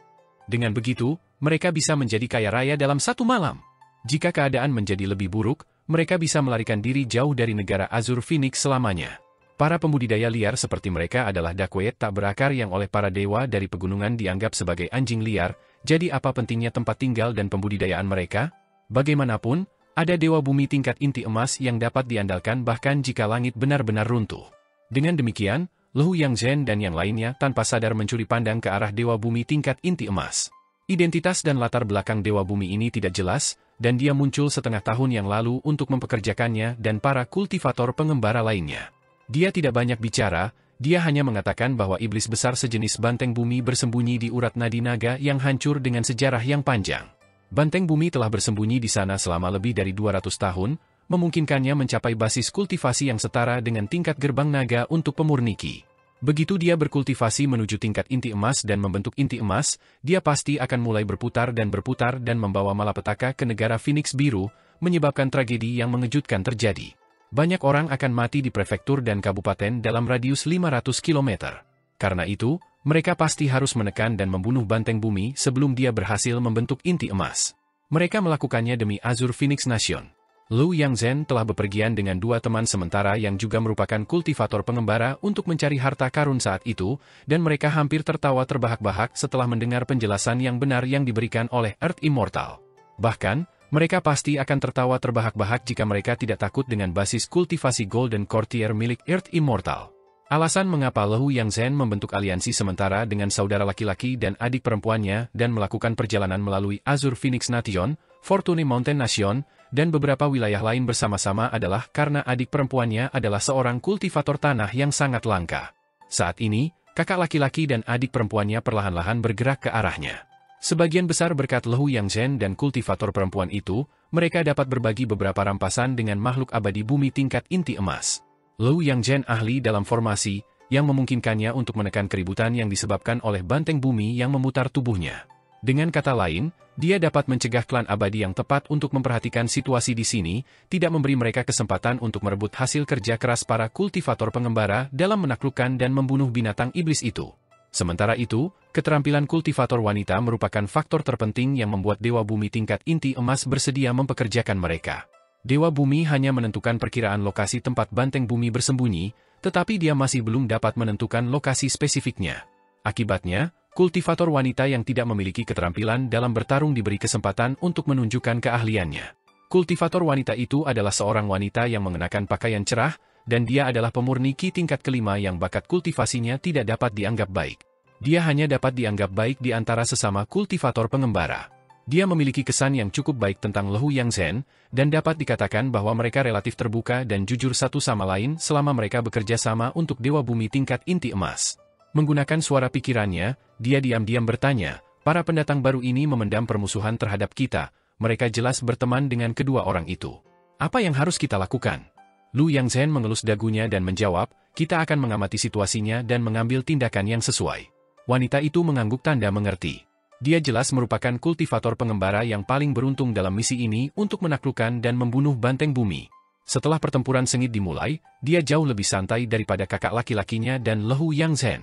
Dengan begitu, mereka bisa menjadi kaya raya dalam satu malam. Jika keadaan menjadi lebih buruk, mereka bisa melarikan diri jauh dari negara Azur Phoenix selamanya. Para pembudidaya liar seperti mereka adalah dakwet tak berakar yang oleh para dewa dari pegunungan dianggap sebagai anjing liar, jadi apa pentingnya tempat tinggal dan pembudidayaan mereka? Bagaimanapun, ada dewa bumi tingkat inti emas yang dapat diandalkan bahkan jika langit benar-benar runtuh. Dengan demikian, Lu Yangzhen dan yang lainnya tanpa sadar mencuri pandang ke arah dewa bumi tingkat inti emas. Identitas dan latar belakang dewa bumi ini tidak jelas, dan dia muncul setengah tahun yang lalu untuk mempekerjakannya dan para kultivator pengembara lainnya. Dia tidak banyak bicara, dia hanya mengatakan bahwa iblis besar sejenis banteng bumi bersembunyi di urat nadi naga yang hancur dengan sejarah yang panjang. Banteng bumi telah bersembunyi di sana selama lebih dari 200 tahun, memungkinkannya mencapai basis kultivasi yang setara dengan tingkat gerbang naga untuk pemurniki. Begitu dia berkultivasi menuju tingkat inti emas dan membentuk inti emas, dia pasti akan mulai berputar dan membawa malapetaka ke negara Phoenix Biru, menyebabkan tragedi yang mengejutkan terjadi. Banyak orang akan mati di prefektur dan kabupaten dalam radius 500 km. Karena itu, mereka pasti harus menekan dan membunuh banteng bumi sebelum dia berhasil membentuk inti emas. Mereka melakukannya demi Azur Phoenix Nation. Lu Yangzhen telah bepergian dengan 2 teman sementara yang juga merupakan kultivator pengembara untuk mencari harta karun saat itu, dan mereka hampir tertawa terbahak-bahak setelah mendengar penjelasan yang benar yang diberikan oleh Earth Immortal. Bahkan, mereka pasti akan tertawa terbahak-bahak jika mereka tidak takut dengan basis kultivasi Golden Courtier milik Earth Immortal. Alasan mengapa Lu Yangzhen membentuk aliansi sementara dengan saudara laki-laki dan adik perempuannya dan melakukan perjalanan melalui Azur Phoenix Nation, Fortune Mountain Nation, dan beberapa wilayah lain bersama-sama adalah karena adik perempuannya adalah seorang kultivator tanah yang sangat langka. Saat ini, kakak laki-laki dan adik perempuannya perlahan-lahan bergerak ke arahnya. Sebagian besar berkat Lu Yangzhen dan kultivator perempuan itu, mereka dapat berbagi beberapa rampasan dengan makhluk abadi bumi tingkat inti emas. Lu Yangzhen ahli dalam formasi, yang memungkinkannya untuk menekan keributan yang disebabkan oleh banteng bumi yang memutar tubuhnya. Dengan kata lain, dia dapat mencegah klan abadi yang tepat untuk memperhatikan situasi di sini, tidak memberi mereka kesempatan untuk merebut hasil kerja keras para kultivator pengembara dalam menaklukkan dan membunuh binatang iblis itu. Sementara itu, keterampilan kultivator wanita merupakan faktor terpenting yang membuat Dewa Bumi tingkat inti emas bersedia mempekerjakan mereka. Dewa Bumi hanya menentukan perkiraan lokasi tempat banteng bumi bersembunyi, tetapi dia masih belum dapat menentukan lokasi spesifiknya. Akibatnya, kultivator wanita yang tidak memiliki keterampilan dalam bertarung diberi kesempatan untuk menunjukkan keahliannya. Kultivator wanita itu adalah seorang wanita yang mengenakan pakaian cerah, dan dia adalah pemurni ki tingkat kelima yang bakat kultivasinya tidak dapat dianggap baik. Dia hanya dapat dianggap baik di antara sesama kultivator pengembara. Dia memiliki kesan yang cukup baik tentang Lehu Yang Zhen, dan dapat dikatakan bahwa mereka relatif terbuka dan jujur satu sama lain selama mereka bekerja sama untuk Dewa Bumi tingkat inti emas. Menggunakan suara pikirannya, dia diam-diam bertanya, para pendatang baru ini memendam permusuhan terhadap kita, mereka jelas berteman dengan kedua orang itu. Apa yang harus kita lakukan? Lu Yang Zhen mengelus dagunya dan menjawab, kita akan mengamati situasinya dan mengambil tindakan yang sesuai. Wanita itu mengangguk tanda mengerti. Dia jelas merupakan kultivator pengembara yang paling beruntung dalam misi ini untuk menaklukkan dan membunuh banteng bumi. Setelah pertempuran sengit dimulai, dia jauh lebih santai daripada kakak laki-lakinya dan Lehu Yang Zhen.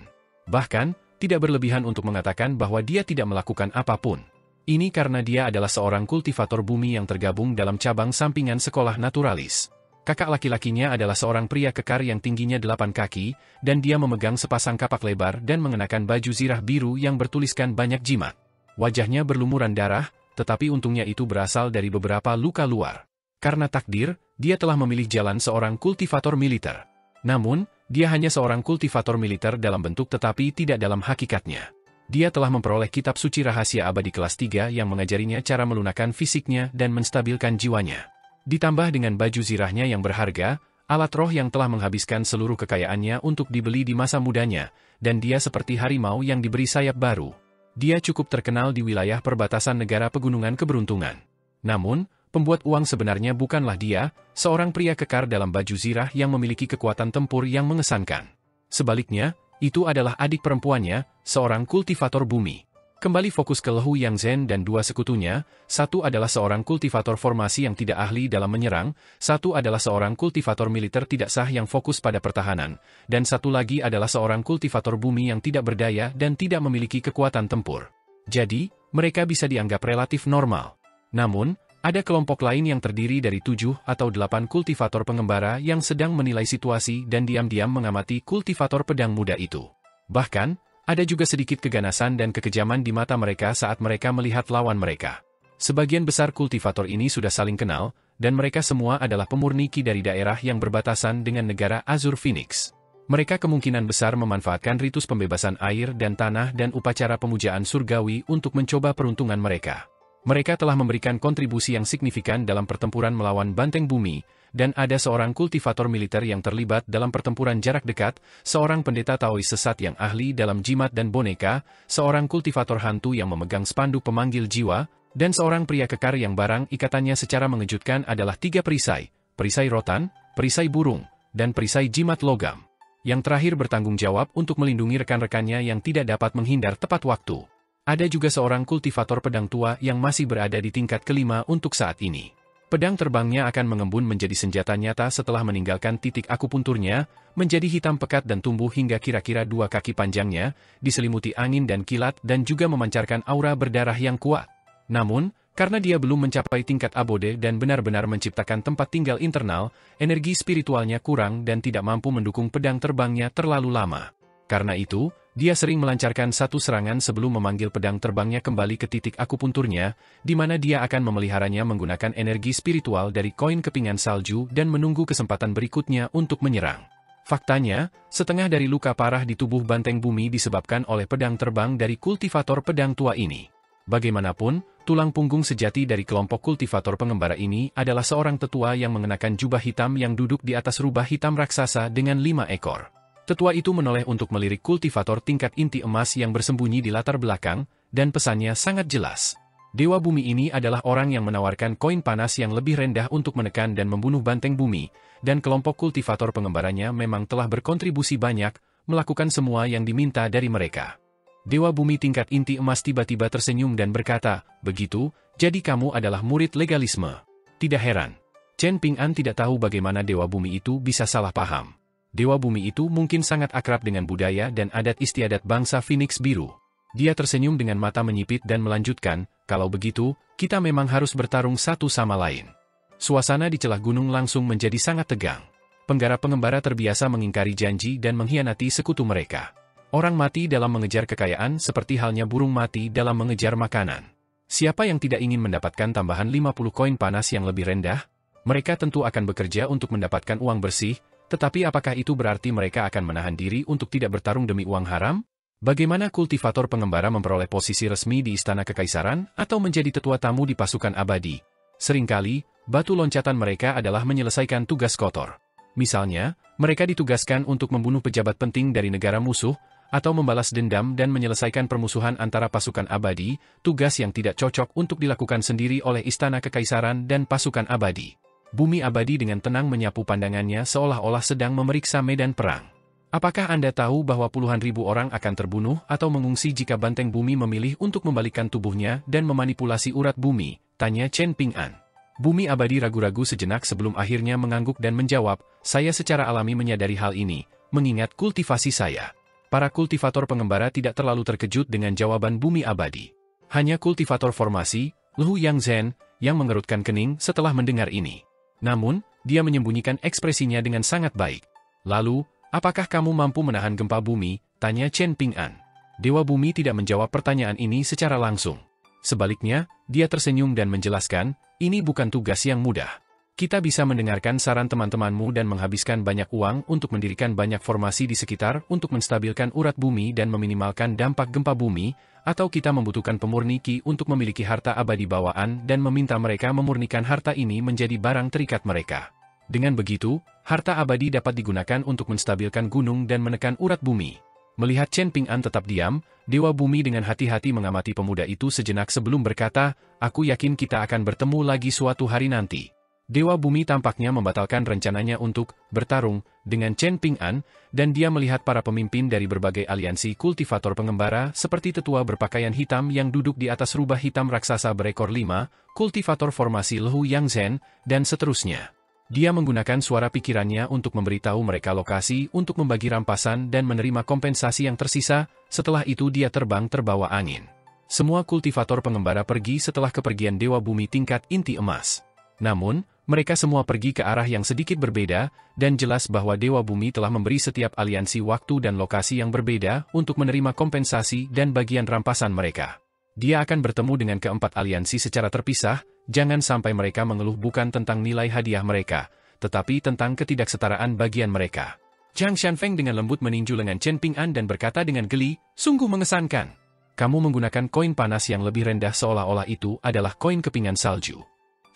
Bahkan, tidak berlebihan untuk mengatakan bahwa dia tidak melakukan apapun. Ini karena dia adalah seorang kultivator bumi yang tergabung dalam cabang sampingan sekolah naturalis. Kakak laki-lakinya adalah seorang pria kekar yang tingginya 8 kaki, dan dia memegang sepasang kapak lebar dan mengenakan baju zirah biru yang bertuliskan banyak jimat. Wajahnya berlumuran darah, tetapi untungnya itu berasal dari beberapa luka luar. Karena takdir, dia telah memilih jalan seorang kultivator militer. Namun, dia hanya seorang kultivator militer dalam bentuk tetapi tidak dalam hakikatnya. Dia telah memperoleh kitab suci rahasia abadi kelas 3 yang mengajarinya cara melunakkan fisiknya dan menstabilkan jiwanya. Ditambah dengan baju zirahnya yang berharga, alat roh yang telah menghabiskan seluruh kekayaannya untuk dibeli di masa mudanya, dan dia seperti harimau yang diberi sayap baru. Dia cukup terkenal di wilayah perbatasan negara pegunungan keberuntungan. Namun, pembuat uang sebenarnya bukanlah dia, seorang pria kekar dalam baju zirah yang memiliki kekuatan tempur yang mengesankan. Sebaliknya, itu adalah adik perempuannya, seorang kultivator bumi. Kembali fokus ke Lehu Yang Zhen dan dua sekutunya, satu adalah seorang kultivator formasi yang tidak ahli dalam menyerang, satu adalah seorang kultivator militer tidak sah yang fokus pada pertahanan, dan satu lagi adalah seorang kultivator bumi yang tidak berdaya dan tidak memiliki kekuatan tempur. Jadi, mereka bisa dianggap relatif normal. Namun, ada kelompok lain yang terdiri dari 7 atau 8 kultivator pengembara yang sedang menilai situasi dan diam-diam mengamati kultivator pedang muda itu. Bahkan, ada juga sedikit keganasan dan kekejaman di mata mereka saat mereka melihat lawan mereka. Sebagian besar kultivator ini sudah saling kenal, dan mereka semua adalah pemurni ki dari daerah yang berbatasan dengan negara Azur Phoenix. Mereka kemungkinan besar memanfaatkan ritus pembebasan air dan tanah dan upacara pemujaan surgawi untuk mencoba peruntungan mereka. Mereka telah memberikan kontribusi yang signifikan dalam pertempuran melawan banteng bumi, dan ada seorang kultivator militer yang terlibat dalam pertempuran jarak dekat, seorang pendeta Taois sesat yang ahli dalam jimat dan boneka, seorang kultivator hantu yang memegang spanduk pemanggil jiwa, dan seorang pria kekar yang barang ikatannya secara mengejutkan adalah 3 perisai, perisai rotan, perisai burung, dan perisai jimat logam. Yang terakhir bertanggung jawab untuk melindungi rekan-rekannya yang tidak dapat menghindar tepat waktu. Ada juga seorang kultivator pedang tua yang masih berada di tingkat kelima untuk saat ini. Pedang terbangnya akan mengembun menjadi senjata nyata setelah meninggalkan titik akupunturnya, menjadi hitam pekat dan tumbuh hingga kira-kira 2 kaki panjangnya, diselimuti angin dan kilat dan juga memancarkan aura berdarah yang kuat. Namun, karena dia belum mencapai tingkat abode dan benar-benar menciptakan tempat tinggal internal, energi spiritualnya kurang dan tidak mampu mendukung pedang terbangnya terlalu lama. Karena itu, dia sering melancarkan satu serangan sebelum memanggil pedang terbangnya kembali ke titik akupunturnya, di mana dia akan memeliharanya menggunakan energi spiritual dari koin kepingan salju dan menunggu kesempatan berikutnya untuk menyerang. Faktanya, setengah dari luka parah di tubuh banteng bumi disebabkan oleh pedang terbang dari kultivator pedang tua ini. Bagaimanapun, tulang punggung sejati dari kelompok kultivator pengembara ini adalah seorang tetua yang mengenakan jubah hitam yang duduk di atas rubah hitam raksasa dengan 5 ekor. Tetua itu menoleh untuk melirik kultivator tingkat inti emas yang bersembunyi di latar belakang, dan pesannya sangat jelas. Dewa bumi ini adalah orang yang menawarkan koin panas yang lebih rendah untuk menekan dan membunuh banteng bumi, dan kelompok kultivator pengembaranya memang telah berkontribusi banyak, melakukan semua yang diminta dari mereka. Dewa bumi tingkat inti emas tiba-tiba tersenyum dan berkata, begitu, jadi kamu adalah murid legalisme. Tidak heran. Chen Ping'an tidak tahu bagaimana Dewa bumi itu bisa salah paham. Dewa bumi itu mungkin sangat akrab dengan budaya dan adat istiadat bangsa Phoenix Biru. Dia tersenyum dengan mata menyipit dan melanjutkan, kalau begitu, kita memang harus bertarung satu sama lain. Suasana di celah gunung langsung menjadi sangat tegang. Penggara-pengembara terbiasa mengingkari janji dan mengkhianati sekutu mereka. Orang mati dalam mengejar kekayaan seperti halnya burung mati dalam mengejar makanan. Siapa yang tidak ingin mendapatkan tambahan 50 koin panas yang lebih rendah? Mereka tentu akan bekerja untuk mendapatkan uang bersih, tetapi apakah itu berarti mereka akan menahan diri untuk tidak bertarung demi uang haram? Bagaimana kultivator pengembara memperoleh posisi resmi di Istana Kekaisaran atau menjadi tetua tamu di pasukan abadi? Seringkali, batu loncatan mereka adalah menyelesaikan tugas kotor. Misalnya, mereka ditugaskan untuk membunuh pejabat penting dari negara musuh, atau membalas dendam dan menyelesaikan permusuhan antara pasukan abadi, tugas yang tidak cocok untuk dilakukan sendiri oleh Istana Kekaisaran dan pasukan abadi. Bumi abadi dengan tenang menyapu pandangannya seolah-olah sedang memeriksa medan perang. Apakah Anda tahu bahwa puluhan ribu orang akan terbunuh atau mengungsi jika banteng bumi memilih untuk membalikkan tubuhnya dan memanipulasi urat bumi? Tanya Chen Ping'an. Bumi abadi ragu-ragu sejenak sebelum akhirnya mengangguk dan menjawab, saya secara alami menyadari hal ini, mengingat kultivasi saya. Para kultivator pengembara tidak terlalu terkejut dengan jawaban bumi abadi. Hanya kultivator formasi, Lu Yangzhen, yang mengerutkan kening setelah mendengar ini. Namun, dia menyembunyikan ekspresinya dengan sangat baik. Lalu, apakah kamu mampu menahan gempa bumi? Tanya Chen Ping'an. Dewa bumi tidak menjawab pertanyaan ini secara langsung. Sebaliknya, dia tersenyum dan menjelaskan, ini bukan tugas yang mudah. Kita bisa mendengarkan saran teman-temanmu dan menghabiskan banyak uang untuk mendirikan banyak formasi di sekitar untuk menstabilkan urat bumi dan meminimalkan dampak gempa bumi, atau kita membutuhkan pemurni untuk memiliki harta abadi bawaan dan meminta mereka memurnikan harta ini menjadi barang terikat mereka. Dengan begitu, harta abadi dapat digunakan untuk menstabilkan gunung dan menekan urat bumi. Melihat Chen Ping'an tetap diam, Dewa Bumi dengan hati-hati mengamati pemuda itu sejenak sebelum berkata, aku yakin kita akan bertemu lagi suatu hari nanti. Dewa Bumi tampaknya membatalkan rencananya untuk bertarung dengan Chen Ping'an, dan dia melihat para pemimpin dari berbagai aliansi kultivator pengembara seperti tetua berpakaian hitam yang duduk di atas rubah hitam raksasa berekor 5, kultivator formasi Lu Yangzhen, dan seterusnya. Dia menggunakan suara pikirannya untuk memberitahu mereka lokasi untuk membagi rampasan dan menerima kompensasi yang tersisa, setelah itu dia terbang terbawa angin. Semua kultivator pengembara pergi setelah kepergian Dewa Bumi tingkat inti emas. Namun, mereka semua pergi ke arah yang sedikit berbeda, dan jelas bahwa Dewa Bumi telah memberi setiap aliansi waktu dan lokasi yang berbeda untuk menerima kompensasi dan bagian rampasan mereka. Dia akan bertemu dengan keempat aliansi secara terpisah, jangan sampai mereka mengeluh bukan tentang nilai hadiah mereka, tetapi tentang ketidaksetaraan bagian mereka. Zhang Xianfeng dengan lembut meninju lengan Chen Ping'an dan berkata dengan geli, sungguh mengesankan. Kamu menggunakan koin panas yang lebih rendah seolah-olah itu adalah koin kepingan salju.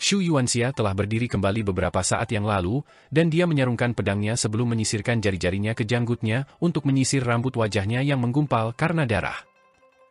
Xu Yuanxia telah berdiri kembali beberapa saat yang lalu, dan dia menyarungkan pedangnya sebelum menyisirkan jari-jarinya ke janggutnya untuk menyisir rambut wajahnya yang menggumpal karena darah.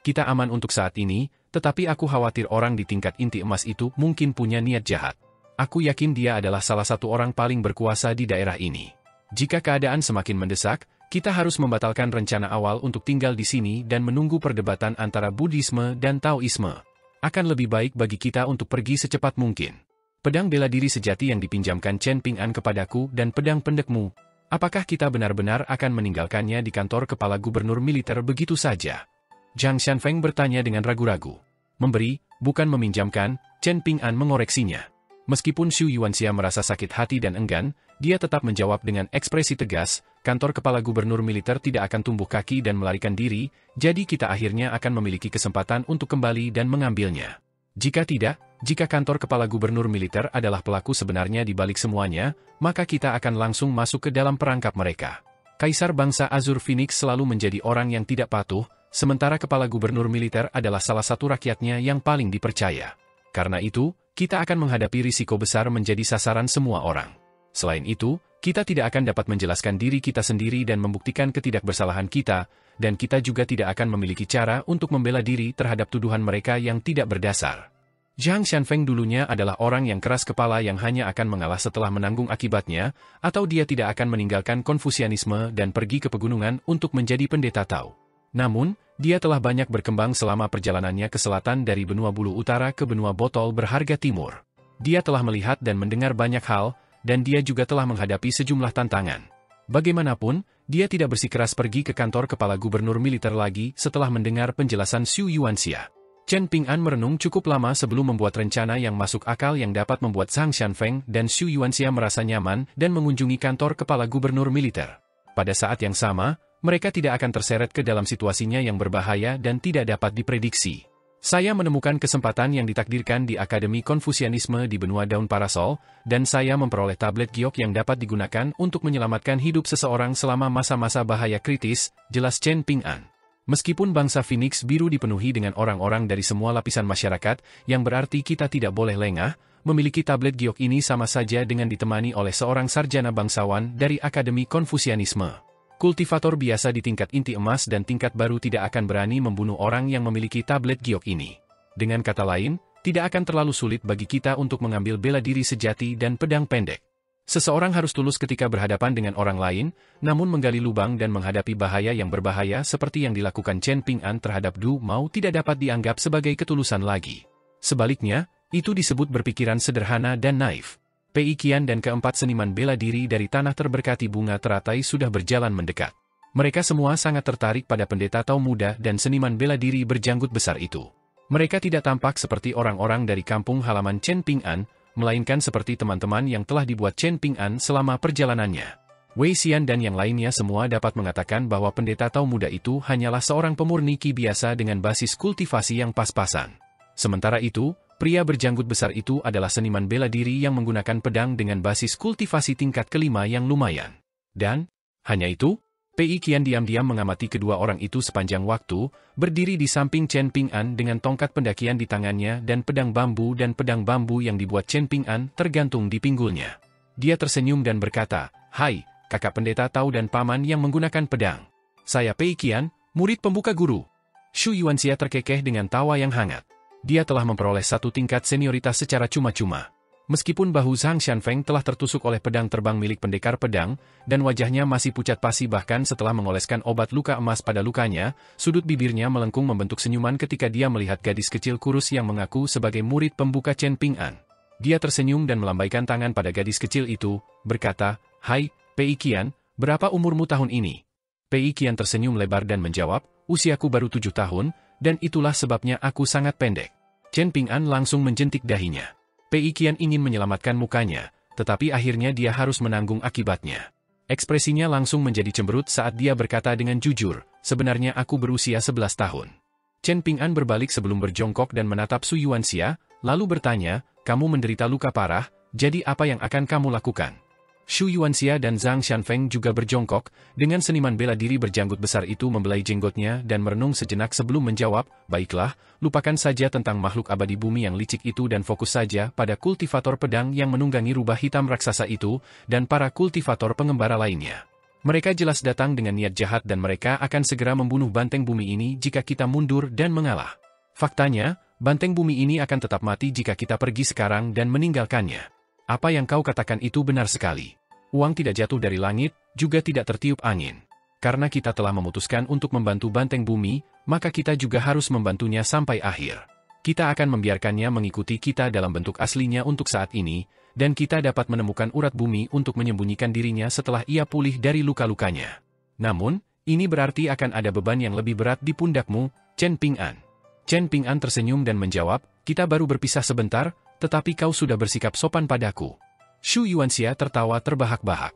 Kita aman untuk saat ini, tetapi aku khawatir orang di tingkat inti emas itu mungkin punya niat jahat. Aku yakin dia adalah salah satu orang paling berkuasa di daerah ini. Jika keadaan semakin mendesak, kita harus membatalkan rencana awal untuk tinggal di sini dan menunggu perdebatan antara Buddhisme dan Taoisme. Akan lebih baik bagi kita untuk pergi secepat mungkin. Pedang bela diri sejati yang dipinjamkan Chen Ping'an kepadaku dan pedang pendekmu. Apakah kita benar-benar akan meninggalkannya di kantor kepala gubernur militer begitu saja? Zhang Xianfeng bertanya dengan ragu-ragu. Memberi, bukan meminjamkan, Chen Ping'an mengoreksinya. Meskipun Xu Yuanxia merasa sakit hati dan enggan, dia tetap menjawab dengan ekspresi tegas, kantor kepala gubernur militer tidak akan tumbuh kaki dan melarikan diri, jadi kita akhirnya akan memiliki kesempatan untuk kembali dan mengambilnya. Jika tidak, jika kantor kepala gubernur militer adalah pelaku sebenarnya di balik semuanya, maka kita akan langsung masuk ke dalam perangkap mereka. Kaisar bangsa Azur Phoenix selalu menjadi orang yang tidak patuh, sementara kepala gubernur militer adalah salah satu rakyatnya yang paling dipercaya. Karena itu, kita akan menghadapi risiko besar menjadi sasaran semua orang. Selain itu, kita tidak akan dapat menjelaskan diri kita sendiri dan membuktikan ketidakbersalahan kita, dan kita juga tidak akan memiliki cara untuk membela diri terhadap tuduhan mereka yang tidak berdasar. Zhang Xianfeng dulunya adalah orang yang keras kepala yang hanya akan mengalah setelah menanggung akibatnya, atau dia tidak akan meninggalkan Konfusianisme dan pergi ke pegunungan untuk menjadi pendeta Tao. Namun, dia telah banyak berkembang selama perjalanannya ke selatan dari benua bulu utara ke benua botol berharga timur. Dia telah melihat dan mendengar banyak hal, dan dia juga telah menghadapi sejumlah tantangan. Bagaimanapun, dia tidak bersikeras pergi ke kantor kepala gubernur militer lagi setelah mendengar penjelasan Xu Yuanxia. Chen Ping'an merenung cukup lama sebelum membuat rencana yang masuk akal yang dapat membuat Zhang Xianfeng dan Xu Yuanxia merasa nyaman dan mengunjungi kantor kepala gubernur militer. Pada saat yang sama, mereka tidak akan terseret ke dalam situasinya yang berbahaya dan tidak dapat diprediksi. Saya menemukan kesempatan yang ditakdirkan di Akademi Konfusianisme di benua daun parasol, dan saya memperoleh tablet giok yang dapat digunakan untuk menyelamatkan hidup seseorang selama masa-masa bahaya kritis, jelas Chen Ping'an. Meskipun bangsa Phoenix Biru dipenuhi dengan orang-orang dari semua lapisan masyarakat, yang berarti kita tidak boleh lengah, memiliki tablet giok ini sama saja dengan ditemani oleh seorang sarjana bangsawan dari Akademi Konfusianisme. Kultivator biasa di tingkat inti emas dan tingkat baru tidak akan berani membunuh orang yang memiliki tablet giok ini. Dengan kata lain, tidak akan terlalu sulit bagi kita untuk mengambil bela diri sejati dan pedang pendek. Seseorang harus tulus ketika berhadapan dengan orang lain, namun menggali lubang dan menghadapi bahaya yang berbahaya seperti yang dilakukan Chen Ping'an terhadap Du Mao tidak dapat dianggap sebagai ketulusan lagi. Sebaliknya, itu disebut berpikiran sederhana dan naif. Pei Qian dan keempat seniman bela diri dari tanah terberkati bunga teratai sudah berjalan mendekat. Mereka semua sangat tertarik pada pendeta Tao muda dan seniman bela diri berjanggut besar itu. Mereka tidak tampak seperti orang-orang dari kampung halaman Chen Ping'an, melainkan seperti teman-teman yang telah dibuat Chen Ping'an selama perjalanannya. Wei Xian dan yang lainnya semua dapat mengatakan bahwa pendeta Tao muda itu hanyalah seorang pemurni Qi biasa dengan basis kultivasi yang pas-pasan. Sementara itu, pria berjanggut besar itu adalah seniman bela diri yang menggunakan pedang dengan basis kultivasi tingkat kelima yang lumayan. Dan, hanya itu, Pei Qian diam-diam mengamati kedua orang itu sepanjang waktu, berdiri di samping Chen Ping'an dengan tongkat pendakian di tangannya dan pedang bambu yang dibuat Chen Ping'an tergantung di pinggulnya. Dia tersenyum dan berkata, "Hai, kakak pendeta Tao dan paman yang menggunakan pedang. Saya Pei Qian, murid pembuka guru." Xu Yuanxia terkekeh dengan tawa yang hangat. Dia telah memperoleh satu tingkat senioritas secara cuma-cuma. Meskipun bahu Zhang Xianfeng telah tertusuk oleh pedang terbang milik pendekar pedang, dan wajahnya masih pucat pasi bahkan setelah mengoleskan obat luka emas pada lukanya, sudut bibirnya melengkung membentuk senyuman ketika dia melihat gadis kecil kurus yang mengaku sebagai murid pembuka Chen Ping'an. Dia tersenyum dan melambaikan tangan pada gadis kecil itu, berkata, "Hai, Pei Qian, berapa umurmu tahun ini?" Pei Qian tersenyum lebar dan menjawab, "Usiaku baru 7 tahun, dan itulah sebabnya aku sangat pendek." Chen Ping'an langsung menjentik dahinya. Pei Qian ingin menyelamatkan mukanya, tetapi akhirnya dia harus menanggung akibatnya. Ekspresinya langsung menjadi cemberut saat dia berkata dengan jujur, "Sebenarnya aku berusia 11 tahun." Chen Ping'an berbalik sebelum berjongkok dan menatap Xu Yuanxia, lalu bertanya, "Kamu menderita luka parah, jadi apa yang akan kamu lakukan?" Xu Yuanxia dan Zhang Xianfeng juga berjongkok, dengan seniman bela diri berjanggut besar itu membelai jenggotnya dan merenung sejenak sebelum menjawab, "Baiklah, lupakan saja tentang makhluk abadi bumi yang licik itu dan fokus saja pada kultivator pedang yang menunggangi rubah hitam raksasa itu, dan para kultivator pengembara lainnya. Mereka jelas datang dengan niat jahat dan mereka akan segera membunuh banteng bumi ini jika kita mundur dan mengalah. Faktanya, banteng bumi ini akan tetap mati jika kita pergi sekarang dan meninggalkannya. Apa yang kau katakan itu benar sekali. Uang tidak jatuh dari langit, juga tidak tertiup angin. Karena kita telah memutuskan untuk membantu banteng bumi, maka kita juga harus membantunya sampai akhir. Kita akan membiarkannya mengikuti kita dalam bentuk aslinya untuk saat ini, dan kita dapat menemukan urat bumi untuk menyembunyikan dirinya setelah ia pulih dari luka-lukanya. Namun, ini berarti akan ada beban yang lebih berat di pundakmu, Chen Ping'an." Chen Ping'an tersenyum dan menjawab, "Kita baru berpisah sebentar, tetapi kau sudah bersikap sopan padaku." Xu Yuanxia tertawa terbahak-bahak.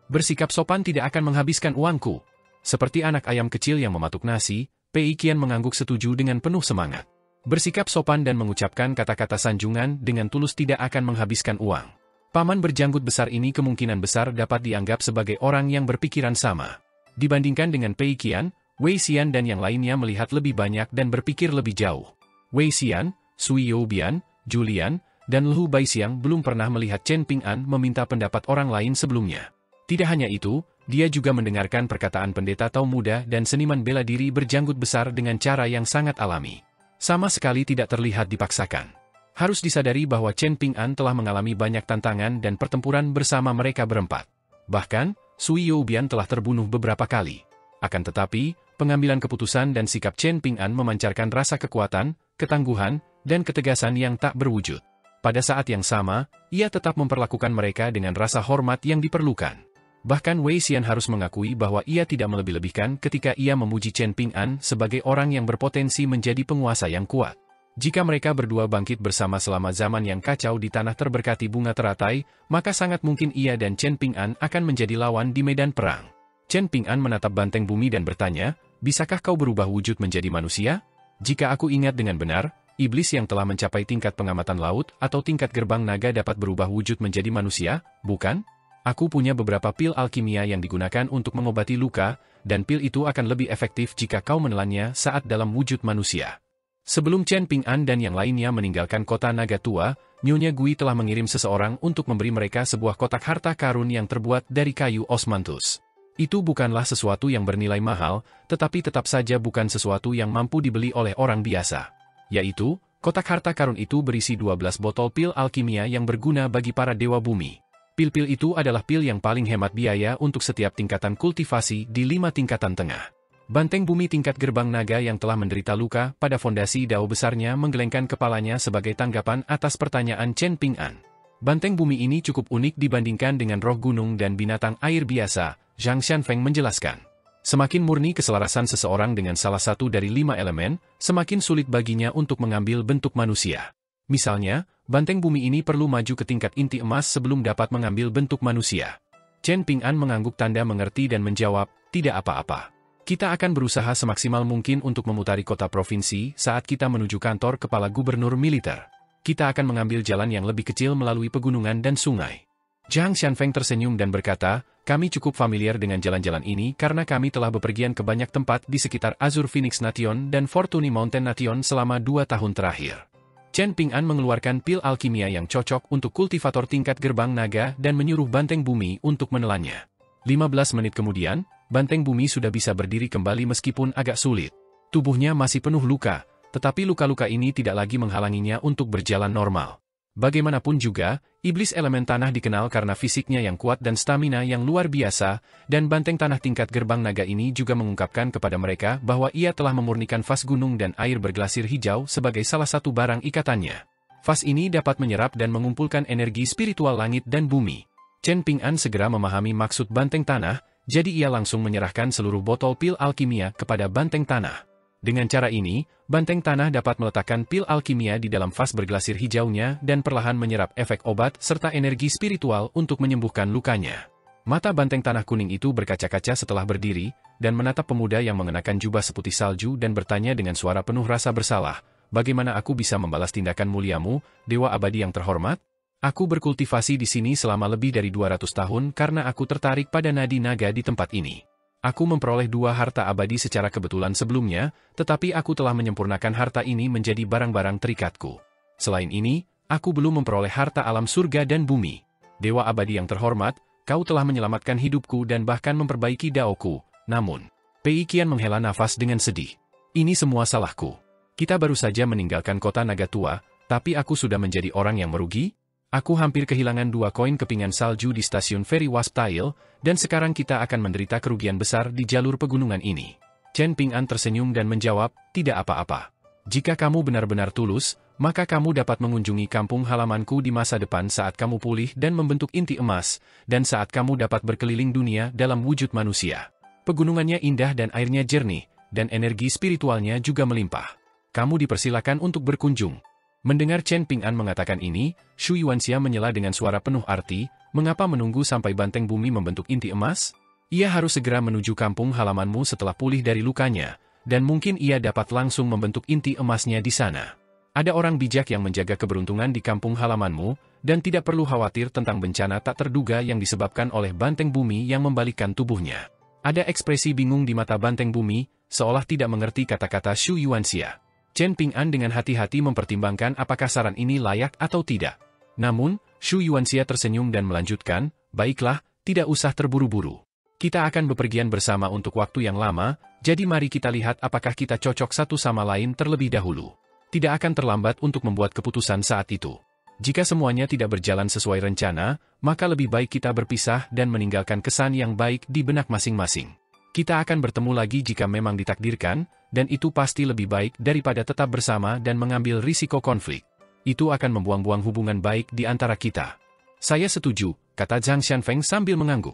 "Bersikap sopan tidak akan menghabiskan uangku." Seperti anak ayam kecil yang mematuk nasi, Pei Qian mengangguk setuju dengan penuh semangat. Bersikap sopan dan mengucapkan kata-kata sanjungan dengan tulus tidak akan menghabiskan uang. Paman berjanggut besar ini kemungkinan besar dapat dianggap sebagai orang yang berpikiran sama. Dibandingkan dengan Pei Qian, Wei Xian dan yang lainnya melihat lebih banyak dan berpikir lebih jauh. Wei Xian, Sui Youbian, Julian, dan Lu Baixiang belum pernah melihat Chen Ping'an meminta pendapat orang lain sebelumnya. Tidak hanya itu, dia juga mendengarkan perkataan pendeta Tao muda dan seniman bela diri berjanggut besar dengan cara yang sangat alami. Sama sekali tidak terlihat dipaksakan. Harus disadari bahwa Chen Ping'an telah mengalami banyak tantangan dan pertempuran bersama mereka berempat. Bahkan, Sui Youbian telah terbunuh beberapa kali. Akan tetapi, pengambilan keputusan dan sikap Chen Ping'an memancarkan rasa kekuatan, ketangguhan, dan ketegasan yang tak berwujud. Pada saat yang sama, ia tetap memperlakukan mereka dengan rasa hormat yang diperlukan. Bahkan Wei Xian harus mengakui bahwa ia tidak melebih-lebihkan ketika ia memuji Chen Ping'an sebagai orang yang berpotensi menjadi penguasa yang kuat. Jika mereka berdua bangkit bersama selama zaman yang kacau di tanah terberkati bunga teratai, maka sangat mungkin ia dan Chen Ping'an akan menjadi lawan di medan perang. Chen Ping'an menatap banteng bumi dan bertanya, "Bisakah kau berubah wujud menjadi manusia?" Jika aku ingat dengan benar, iblis yang telah mencapai tingkat pengamatan laut atau tingkat gerbang naga dapat berubah wujud menjadi manusia, bukan? Aku punya beberapa pil alkimia yang digunakan untuk mengobati luka, dan pil itu akan lebih efektif jika kau menelannya saat dalam wujud manusia. Sebelum Chen Ping'an dan yang lainnya meninggalkan kota naga tua, Nyonya Gui telah mengirim seseorang untuk memberi mereka sebuah kotak harta karun yang terbuat dari kayu osmanthus. Itu bukanlah sesuatu yang bernilai mahal, tetapi tetap saja bukan sesuatu yang mampu dibeli oleh orang biasa. Yaitu, kotak harta karun itu berisi 12 botol pil alkimia yang berguna bagi para dewa bumi. Pil-pil itu adalah pil yang paling hemat biaya untuk setiap tingkatan kultivasi di 5 tingkatan tengah. Banteng bumi tingkat gerbang naga yang telah menderita luka pada fondasi dao besarnya menggelengkan kepalanya sebagai tanggapan atas pertanyaan Chen Ping'an. Banteng bumi ini cukup unik dibandingkan dengan roh gunung dan binatang air biasa, Zhang Xianfeng menjelaskan. Semakin murni keselarasan seseorang dengan salah satu dari 5 elemen, semakin sulit baginya untuk mengambil bentuk manusia. Misalnya, banteng bumi ini perlu maju ke tingkat inti emas sebelum dapat mengambil bentuk manusia. Chen Ping'an mengangguk tanda mengerti dan menjawab, "Tidak apa-apa. Kita akan berusaha semaksimal mungkin untuk memutari kota provinsi saat kita menuju kantor kepala gubernur militer. Kita akan mengambil jalan yang lebih kecil melalui pegunungan dan sungai." Zhang Xianfeng tersenyum dan berkata, "Kami cukup familiar dengan jalan-jalan ini karena kami telah bepergian ke banyak tempat di sekitar Azure Phoenix Nation dan Fortuny Mountain Nation selama 2 tahun terakhir." Chen Ping'an mengeluarkan pil alkimia yang cocok untuk kultivator tingkat gerbang naga dan menyuruh banteng bumi untuk menelannya. 15 menit kemudian, banteng bumi sudah bisa berdiri kembali meskipun agak sulit. Tubuhnya masih penuh luka, tetapi luka-luka ini tidak lagi menghalanginya untuk berjalan normal. Bagaimanapun juga, iblis elemen tanah dikenal karena fisiknya yang kuat dan stamina yang luar biasa, dan banteng tanah tingkat gerbang naga ini juga mengungkapkan kepada mereka bahwa ia telah memurnikan vas gunung dan air berglasir hijau sebagai salah satu barang ikatannya. Vas ini dapat menyerap dan mengumpulkan energi spiritual langit dan bumi. Chen Ping'an segera memahami maksud banteng tanah, jadi ia langsung menyerahkan seluruh botol pil alkimia kepada banteng tanah. Dengan cara ini, banteng tanah dapat meletakkan pil alkimia di dalam vas berglasir hijaunya dan perlahan menyerap efek obat serta energi spiritual untuk menyembuhkan lukanya. Mata banteng tanah kuning itu berkaca-kaca setelah berdiri, dan menatap pemuda yang mengenakan jubah seputih salju dan bertanya dengan suara penuh rasa bersalah, "Bagaimana aku bisa membalas tindakan muliamu, Dewa Abadi yang terhormat? Aku berkultivasi di sini selama lebih dari 200 tahun karena aku tertarik pada nadi naga di tempat ini. Aku memperoleh 2 harta abadi secara kebetulan sebelumnya, tetapi aku telah menyempurnakan harta ini menjadi barang-barang terikatku. Selain ini, aku belum memperoleh harta alam surga dan bumi. Dewa Abadi yang terhormat, kau telah menyelamatkan hidupku dan bahkan memperbaiki daoku, namun..." Pei Qian menghela nafas dengan sedih. "Ini semua salahku. Kita baru saja meninggalkan kota naga tua, tapi aku sudah menjadi orang yang merugi? Aku hampir kehilangan 2 koin kepingan salju di stasiun feri Wasp Tile, dan sekarang kita akan menderita kerugian besar di jalur pegunungan ini." Chen Ping'an tersenyum dan menjawab, "Tidak apa-apa. Jika kamu benar-benar tulus, maka kamu dapat mengunjungi kampung halamanku di masa depan saat kamu pulih dan membentuk inti emas, dan saat kamu dapat berkeliling dunia dalam wujud manusia. Pegunungannya indah dan airnya jernih, dan energi spiritualnya juga melimpah. Kamu dipersilakan untuk berkunjung." Mendengar Chen Ping'an mengatakan ini, Shu Yuanxia menyela dengan suara penuh arti, "Mengapa menunggu sampai banteng bumi membentuk inti emas? Ia harus segera menuju kampung halamanmu setelah pulih dari lukanya, dan mungkin ia dapat langsung membentuk inti emasnya di sana. Ada orang bijak yang menjaga keberuntungan di kampung halamanmu, dan tidak perlu khawatir tentang bencana tak terduga yang disebabkan oleh banteng bumi yang membalikkan tubuhnya." Ada ekspresi bingung di mata banteng bumi, seolah tidak mengerti kata-kata Shu Yuanxia. Chen Ping'an dengan hati-hati mempertimbangkan apakah saran ini layak atau tidak. Namun, Shu Yuanxia tersenyum dan melanjutkan, "Baiklah, tidak usah terburu-buru. Kita akan bepergian bersama untuk waktu yang lama, jadi mari kita lihat apakah kita cocok satu sama lain terlebih dahulu. Tidak akan terlambat untuk membuat keputusan saat itu. Jika semuanya tidak berjalan sesuai rencana, maka lebih baik kita berpisah dan meninggalkan kesan yang baik di benak masing-masing. Kita akan bertemu lagi jika memang ditakdirkan, dan itu pasti lebih baik daripada tetap bersama dan mengambil risiko konflik. Itu akan membuang-buang hubungan baik di antara kita." "Saya setuju," kata Zhang Xianfeng sambil mengangguk.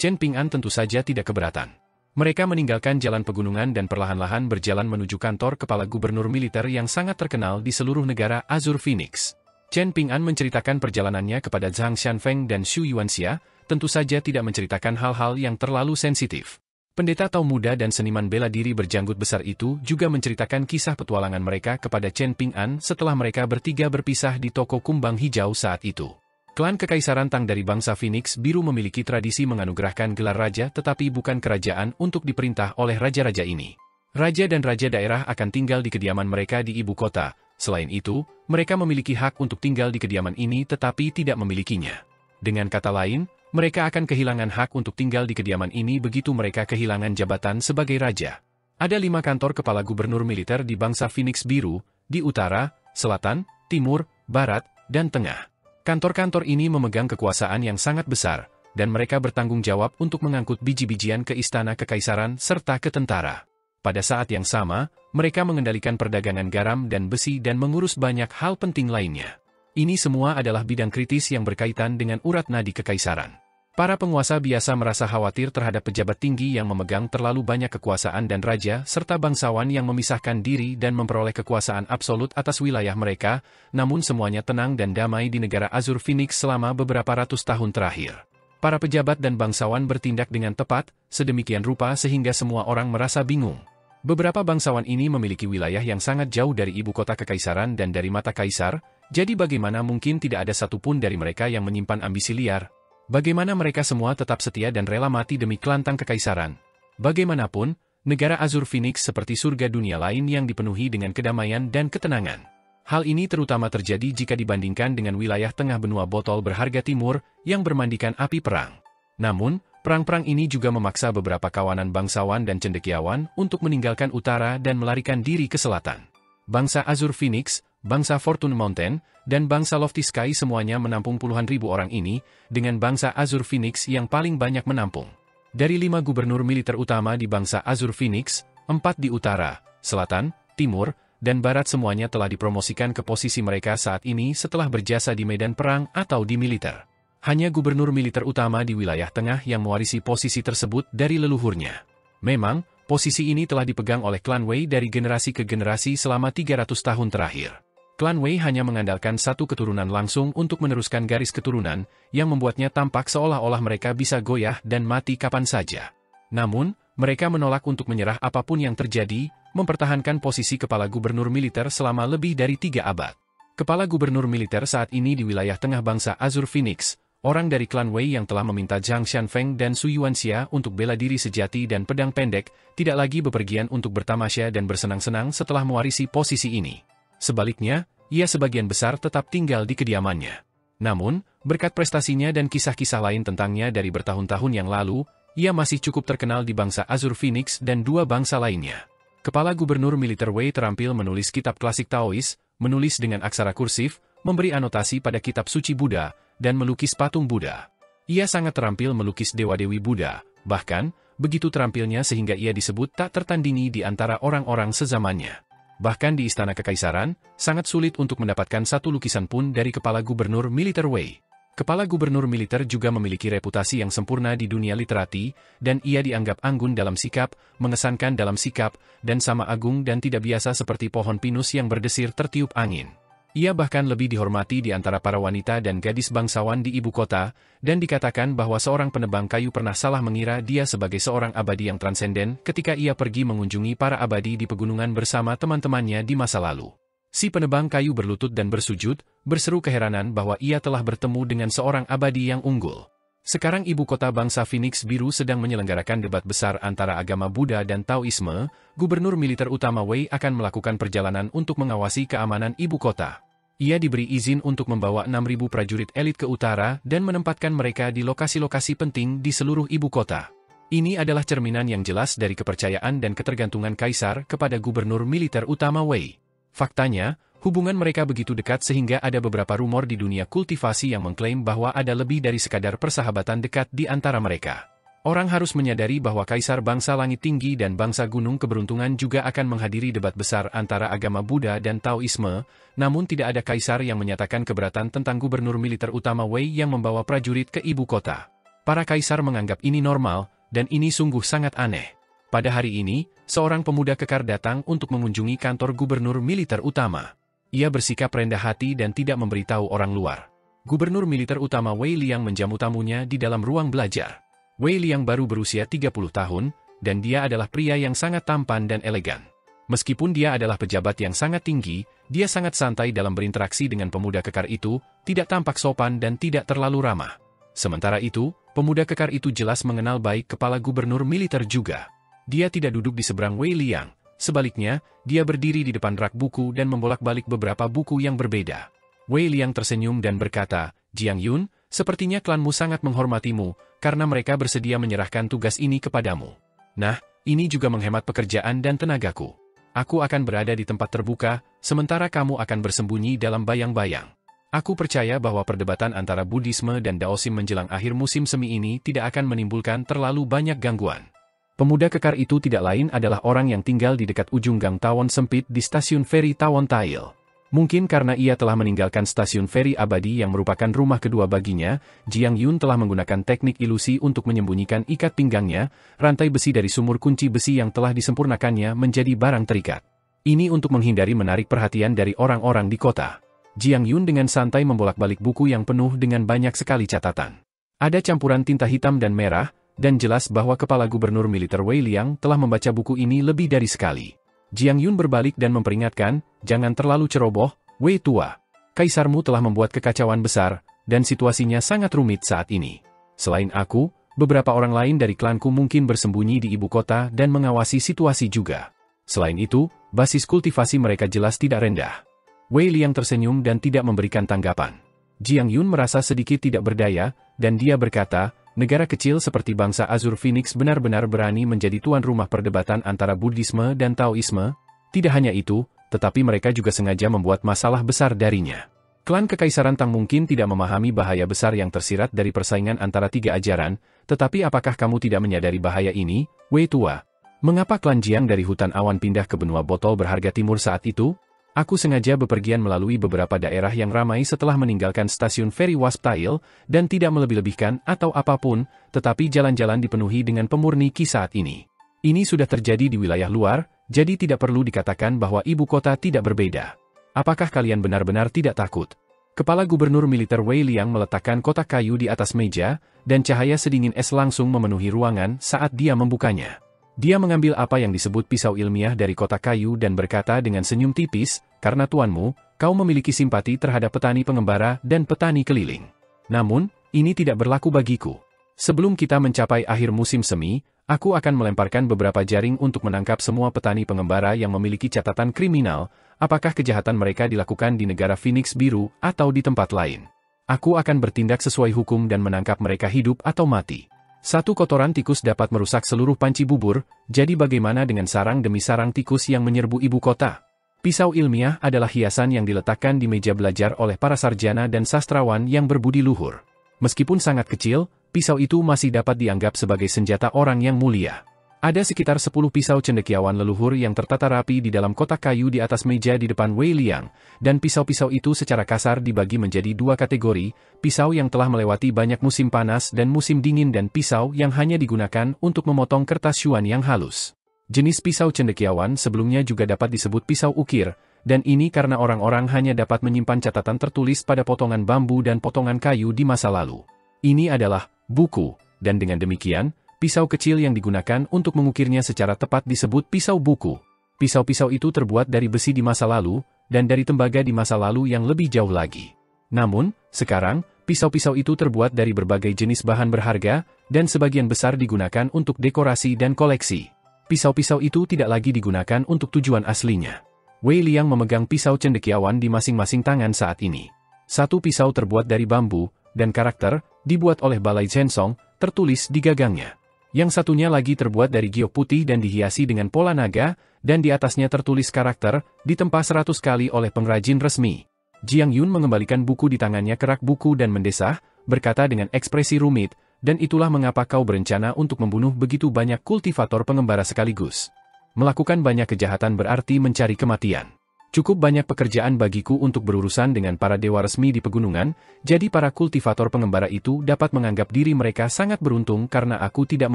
Chen Ping'an tentu saja tidak keberatan. Mereka meninggalkan jalan pegunungan dan perlahan-lahan berjalan menuju kantor kepala gubernur militer yang sangat terkenal di seluruh negara Azure Phoenix. Chen Ping'an menceritakan perjalanannya kepada Zhang Xianfeng dan Xu Yuanxia, tentu saja tidak menceritakan hal-hal yang terlalu sensitif. Pendeta Tao muda dan seniman bela diri berjanggut besar itu juga menceritakan kisah petualangan mereka kepada Chen Ping'an setelah mereka bertiga berpisah di toko kumbang hijau saat itu. Klan Kekaisaran Tang dari bangsa Phoenix Biru memiliki tradisi menganugerahkan gelar raja tetapi bukan kerajaan untuk diperintah oleh raja-raja ini. Raja dan raja daerah akan tinggal di kediaman mereka di ibu kota. Selain itu, mereka memiliki hak untuk tinggal di kediaman ini tetapi tidak memilikinya. Dengan kata lain, mereka akan kehilangan hak untuk tinggal di kediaman ini begitu mereka kehilangan jabatan sebagai raja. Ada 5 kantor kepala gubernur militer di bangsa Phoenix Biru, di utara, selatan, timur, barat, dan tengah. Kantor-kantor ini memegang kekuasaan yang sangat besar, dan mereka bertanggung jawab untuk mengangkut biji-bijian ke istana kekaisaran serta ke tentara. Pada saat yang sama, mereka mengendalikan perdagangan garam dan besi dan mengurus banyak hal penting lainnya. Ini semua adalah bidang kritis yang berkaitan dengan urat nadi kekaisaran. Para penguasa biasa merasa khawatir terhadap pejabat tinggi yang memegang terlalu banyak kekuasaan dan raja serta bangsawan yang memisahkan diri dan memperoleh kekuasaan absolut atas wilayah mereka, namun semuanya tenang dan damai di negara Azure Phoenix selama beberapa ratus tahun terakhir. Para pejabat dan bangsawan bertindak dengan tepat, sedemikian rupa sehingga semua orang merasa bingung. Beberapa bangsawan ini memiliki wilayah yang sangat jauh dari ibu kota kekaisaran dan dari mata kaisar, jadi bagaimana mungkin tidak ada satupun dari mereka yang menyimpan ambisi liar? Bagaimana mereka semua tetap setia dan rela mati demi kelantang kekaisaran? Bagaimanapun, negara Azure Phoenix seperti surga dunia lain yang dipenuhi dengan kedamaian dan ketenangan. Hal ini terutama terjadi jika dibandingkan dengan wilayah tengah benua botol berharga timur yang bermandikan api perang. Namun, perang-perang ini juga memaksa beberapa kawanan bangsawan dan cendekiawan untuk meninggalkan utara dan melarikan diri ke selatan. Bangsa Azure Phoenix, bangsa Fortune Mountain, dan bangsa Lofty Sky semuanya menampung puluhan ribu orang ini, dengan bangsa Azure Phoenix yang paling banyak menampung. Dari 5 gubernur militer utama di bangsa Azure Phoenix, 4 di utara, selatan, timur, dan barat semuanya telah dipromosikan ke posisi mereka saat ini setelah berjasa di medan perang atau di militer. Hanya gubernur militer utama di wilayah tengah yang mewarisi posisi tersebut dari leluhurnya. Memang, posisi ini telah dipegang oleh klan Wei dari generasi ke generasi selama 300 tahun terakhir. Klan Wei hanya mengandalkan satu keturunan langsung untuk meneruskan garis keturunan, yang membuatnya tampak seolah-olah mereka bisa goyah dan mati kapan saja. Namun, mereka menolak untuk menyerah apapun yang terjadi, mempertahankan posisi kepala gubernur militer selama lebih dari 3 abad. Kepala gubernur militer saat ini di wilayah tengah bangsa Azure Phoenix, orang dari klan Wei yang telah meminta Zhang Xianfeng dan Xu Yuanxia untuk bela diri sejati dan pedang pendek, tidak lagi bepergian untuk bertamasya dan bersenang-senang setelah mewarisi posisi ini. Sebaliknya, ia sebagian besar tetap tinggal di kediamannya. Namun, berkat prestasinya dan kisah-kisah lain tentangnya dari bertahun-tahun yang lalu, ia masih cukup terkenal di bangsa Azure Phoenix dan 2 bangsa lainnya. Kepala gubernur militer Wei terampil menulis kitab klasik Taois, menulis dengan aksara kursif, memberi anotasi pada kitab suci Buddha, dan melukis patung Buddha. Ia sangat terampil melukis dewa-dewi Buddha, bahkan, begitu terampilnya sehingga ia disebut tak tertandingi di antara orang-orang sezamannya. Bahkan di Istana Kekaisaran, sangat sulit untuk mendapatkan satu lukisan pun dari kepala gubernur militer Wei. Kepala gubernur militer juga memiliki reputasi yang sempurna di dunia literati, dan ia dianggap anggun dalam sikap, mengesankan dalam sikap, dan sama agung dan tidak biasa seperti pohon pinus yang berdesir tertiup angin. Ia bahkan lebih dihormati di antara para wanita dan gadis bangsawan di ibu kota, dan dikatakan bahwa seorang penebang kayu pernah salah mengira dia sebagai seorang abadi yang transenden ketika ia pergi mengunjungi para abadi di pegunungan bersama teman-temannya di masa lalu. Si penebang kayu berlutut dan bersujud, berseru keheranan bahwa ia telah bertemu dengan seorang abadi yang unggul. Sekarang ibu kota bangsa Phoenix Biru sedang menyelenggarakan debat besar antara agama Buddha dan Taoisme. Gubernur militer utama Wei akan melakukan perjalanan untuk mengawasi keamanan ibu kota. Ia diberi izin untuk membawa 6.000 prajurit elit ke utara dan menempatkan mereka di lokasi-lokasi penting di seluruh ibu kota. Ini adalah cerminan yang jelas dari kepercayaan dan ketergantungan kaisar kepada gubernur militer utama Wei. Faktanya, hubungan mereka begitu dekat sehingga ada beberapa rumor di dunia kultivasi yang mengklaim bahwa ada lebih dari sekadar persahabatan dekat di antara mereka. Orang harus menyadari bahwa kaisar bangsa langit tinggi dan bangsa gunung keberuntungan juga akan menghadiri debat besar antara agama Buddha dan Taoisme, namun tidak ada kaisar yang menyatakan keberatan tentang gubernur militer utama Wei yang membawa prajurit ke ibu kota. Para kaisar menganggap ini normal, dan ini sungguh sangat aneh. Pada hari ini, seorang pemuda kekar datang untuk mengunjungi kantor gubernur militer utama. Ia bersikap rendah hati dan tidak memberitahu orang luar. Gubernur militer utama Wei Liang menjamu tamunya di dalam ruang belajar. Wei Liang baru berusia 30 tahun, dan dia adalah pria yang sangat tampan dan elegan. Meskipun dia adalah pejabat yang sangat tinggi, dia sangat santai dalam berinteraksi dengan pemuda kekar itu, tidak tampak sopan dan tidak terlalu ramah. Sementara itu, pemuda kekar itu jelas mengenal baik kepala gubernur militer juga. Dia tidak duduk di seberang Wei Liang, sebaliknya, dia berdiri di depan rak buku dan membolak-balik beberapa buku yang berbeda. Wei Liang tersenyum dan berkata, "Jiang Yun, sepertinya klanmu sangat menghormatimu, karena mereka bersedia menyerahkan tugas ini kepadamu. Nah, ini juga menghemat pekerjaan dan tenagaku. Aku akan berada di tempat terbuka, sementara kamu akan bersembunyi dalam bayang-bayang. Aku percaya bahwa perdebatan antara Buddhisme dan Daosim menjelang akhir musim semi ini tidak akan menimbulkan terlalu banyak gangguan." Pemuda kekar itu tidak lain adalah orang yang tinggal di dekat ujung gang tawon sempit di stasiun feri Tawon Tail. Mungkin karena ia telah meninggalkan stasiun feri abadi yang merupakan rumah kedua baginya, Jiang Yun telah menggunakan teknik ilusi untuk menyembunyikan ikat pinggangnya, rantai besi dari sumur kunci besi yang telah disempurnakannya menjadi barang terikat. Ini untuk menghindari menarik perhatian dari orang-orang di kota. Jiang Yun dengan santai membolak-balik buku yang penuh dengan banyak sekali catatan. Ada campuran tinta hitam dan merah, dan jelas bahwa kepala gubernur militer Wei Liang telah membaca buku ini lebih dari sekali. Jiang Yun berbalik dan memperingatkan, "Jangan terlalu ceroboh, Wei tua. Kaisarmu telah membuat kekacauan besar, dan situasinya sangat rumit saat ini. Selain aku, beberapa orang lain dari klanku mungkin bersembunyi di ibu kota dan mengawasi situasi juga. Selain itu, basis kultivasi mereka jelas tidak rendah." Wei Liang tersenyum dan tidak memberikan tanggapan. Jiang Yun merasa sedikit tidak berdaya, dan dia berkata, "Negara kecil seperti bangsa Azur Phoenix benar-benar berani menjadi tuan rumah perdebatan antara Buddhisme dan Taoisme. Tidak hanya itu, tetapi mereka juga sengaja membuat masalah besar darinya. Klan Kekaisaran Tang mungkin tidak memahami bahaya besar yang tersirat dari persaingan antara tiga ajaran, tetapi apakah kamu tidak menyadari bahaya ini, Wei tua? Mengapa klan Jiang dari hutan awan pindah ke benua botol berharga timur saat itu? Aku sengaja bepergian melalui beberapa daerah yang ramai setelah meninggalkan stasiun feri Wasp Tail, dan tidak melebih-lebihkan atau apapun, tetapi jalan-jalan dipenuhi dengan pemurni Qi saat ini. Ini sudah terjadi di wilayah luar, jadi tidak perlu dikatakan bahwa ibu kota tidak berbeda. Apakah kalian benar-benar tidak takut?" Kepala gubernur militer Wei Liang meletakkan kotak kayu di atas meja, dan cahaya sedingin es langsung memenuhi ruangan saat dia membukanya. Dia mengambil apa yang disebut pisau ilmiah dari kotak kayu dan berkata dengan senyum tipis, "Karena tuanmu, kau memiliki simpati terhadap petani pengembara dan petani keliling. Namun, ini tidak berlaku bagiku. Sebelum kita mencapai akhir musim semi, aku akan melemparkan beberapa jaring untuk menangkap semua petani pengembara yang memiliki catatan kriminal, apakah kejahatan mereka dilakukan di negara Phoenix Biru atau di tempat lain. Aku akan bertindak sesuai hukum dan menangkap mereka hidup atau mati. Satu kotoran tikus dapat merusak seluruh panci bubur, jadi bagaimana dengan sarang demi sarang tikus yang menyerbu ibu kota?" Pisau ilmiah adalah hiasan yang diletakkan di meja belajar oleh para sarjana dan sastrawan yang berbudi luhur. Meskipun sangat kecil, pisau itu masih dapat dianggap sebagai senjata orang yang mulia. Ada sekitar 10 pisau cendekiawan leluhur yang tertata rapi di dalam kotak kayu di atas meja di depan Wei Liang, dan pisau-pisau itu secara kasar dibagi menjadi dua kategori, pisau yang telah melewati banyak musim panas dan musim dingin dan pisau yang hanya digunakan untuk memotong kertas syuan yang halus. Jenis pisau cendekiawan sebelumnya juga dapat disebut pisau ukir, dan ini karena orang-orang hanya dapat menyimpan catatan tertulis pada potongan bambu dan potongan kayu di masa lalu. Ini adalah buku, dan dengan demikian, pisau kecil yang digunakan untuk mengukirnya secara tepat disebut pisau buku. Pisau-pisau itu terbuat dari besi di masa lalu, dan dari tembaga di masa lalu yang lebih jauh lagi. Namun, sekarang, pisau-pisau itu terbuat dari berbagai jenis bahan berharga, dan sebagian besar digunakan untuk dekorasi dan koleksi. Pisau-pisau itu tidak lagi digunakan untuk tujuan aslinya. Wei Liang memegang pisau cendekiawan di masing-masing tangan saat ini. Satu pisau terbuat dari bambu, dan karakter, dibuat oleh Balai Zhensong, tertulis di gagangnya. Yang satunya lagi terbuat dari giok putih dan dihiasi dengan pola naga, dan di atasnya tertulis karakter, ditempa 100 kali oleh pengrajin resmi. Jiang Yun mengembalikan buku di tangannya ke rak buku dan mendesah, berkata dengan ekspresi rumit, "Dan itulah mengapa kau berencana untuk membunuh begitu banyak kultivator pengembara sekaligus. Melakukan banyak kejahatan berarti mencari kematian. Cukup banyak pekerjaan bagiku untuk berurusan dengan para dewa resmi di pegunungan, jadi para kultivator pengembara itu dapat menganggap diri mereka sangat beruntung karena aku tidak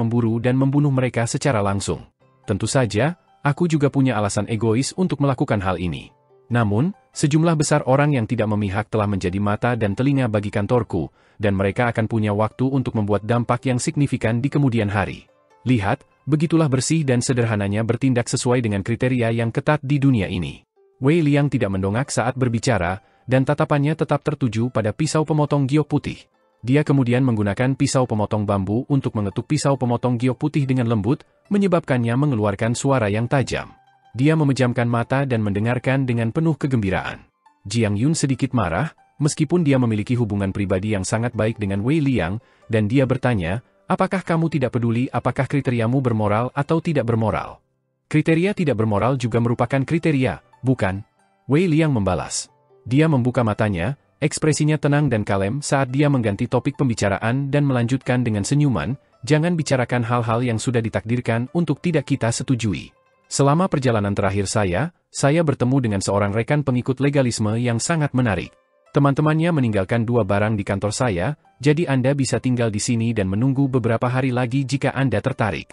memburu dan membunuh mereka secara langsung. Tentu saja, aku juga punya alasan egois untuk melakukan hal ini. Namun, sejumlah besar orang yang tidak memihak telah menjadi mata dan telinga bagi kantorku, dan mereka akan punya waktu untuk membuat dampak yang signifikan di kemudian hari. Lihat, begitulah bersih dan sederhananya bertindak sesuai dengan kriteria yang ketat di dunia ini. Wei Liang tidak mendongak saat berbicara, dan tatapannya tetap tertuju pada pisau pemotong giok putih. Dia kemudian menggunakan pisau pemotong bambu untuk mengetuk pisau pemotong giok putih dengan lembut, menyebabkannya mengeluarkan suara yang tajam. Dia memejamkan mata dan mendengarkan dengan penuh kegembiraan. Jiang Yun sedikit marah, meskipun dia memiliki hubungan pribadi yang sangat baik dengan Wei Liang, dan dia bertanya, apakah kamu tidak peduli apakah kriteriamu bermoral atau tidak bermoral? Kriteria tidak bermoral juga merupakan kriteria, bukan? Wei Liang membalas. Dia membuka matanya, ekspresinya tenang dan kalem saat dia mengganti topik pembicaraan dan melanjutkan dengan senyuman, jangan bicarakan hal-hal yang sudah ditakdirkan untuk tidak kita setujui. Selama perjalanan terakhir saya bertemu dengan seorang rekan pengikut legalisme yang sangat menarik. Teman-temannya meninggalkan 2 barang di kantor saya, jadi Anda bisa tinggal di sini dan menunggu beberapa hari lagi jika Anda tertarik.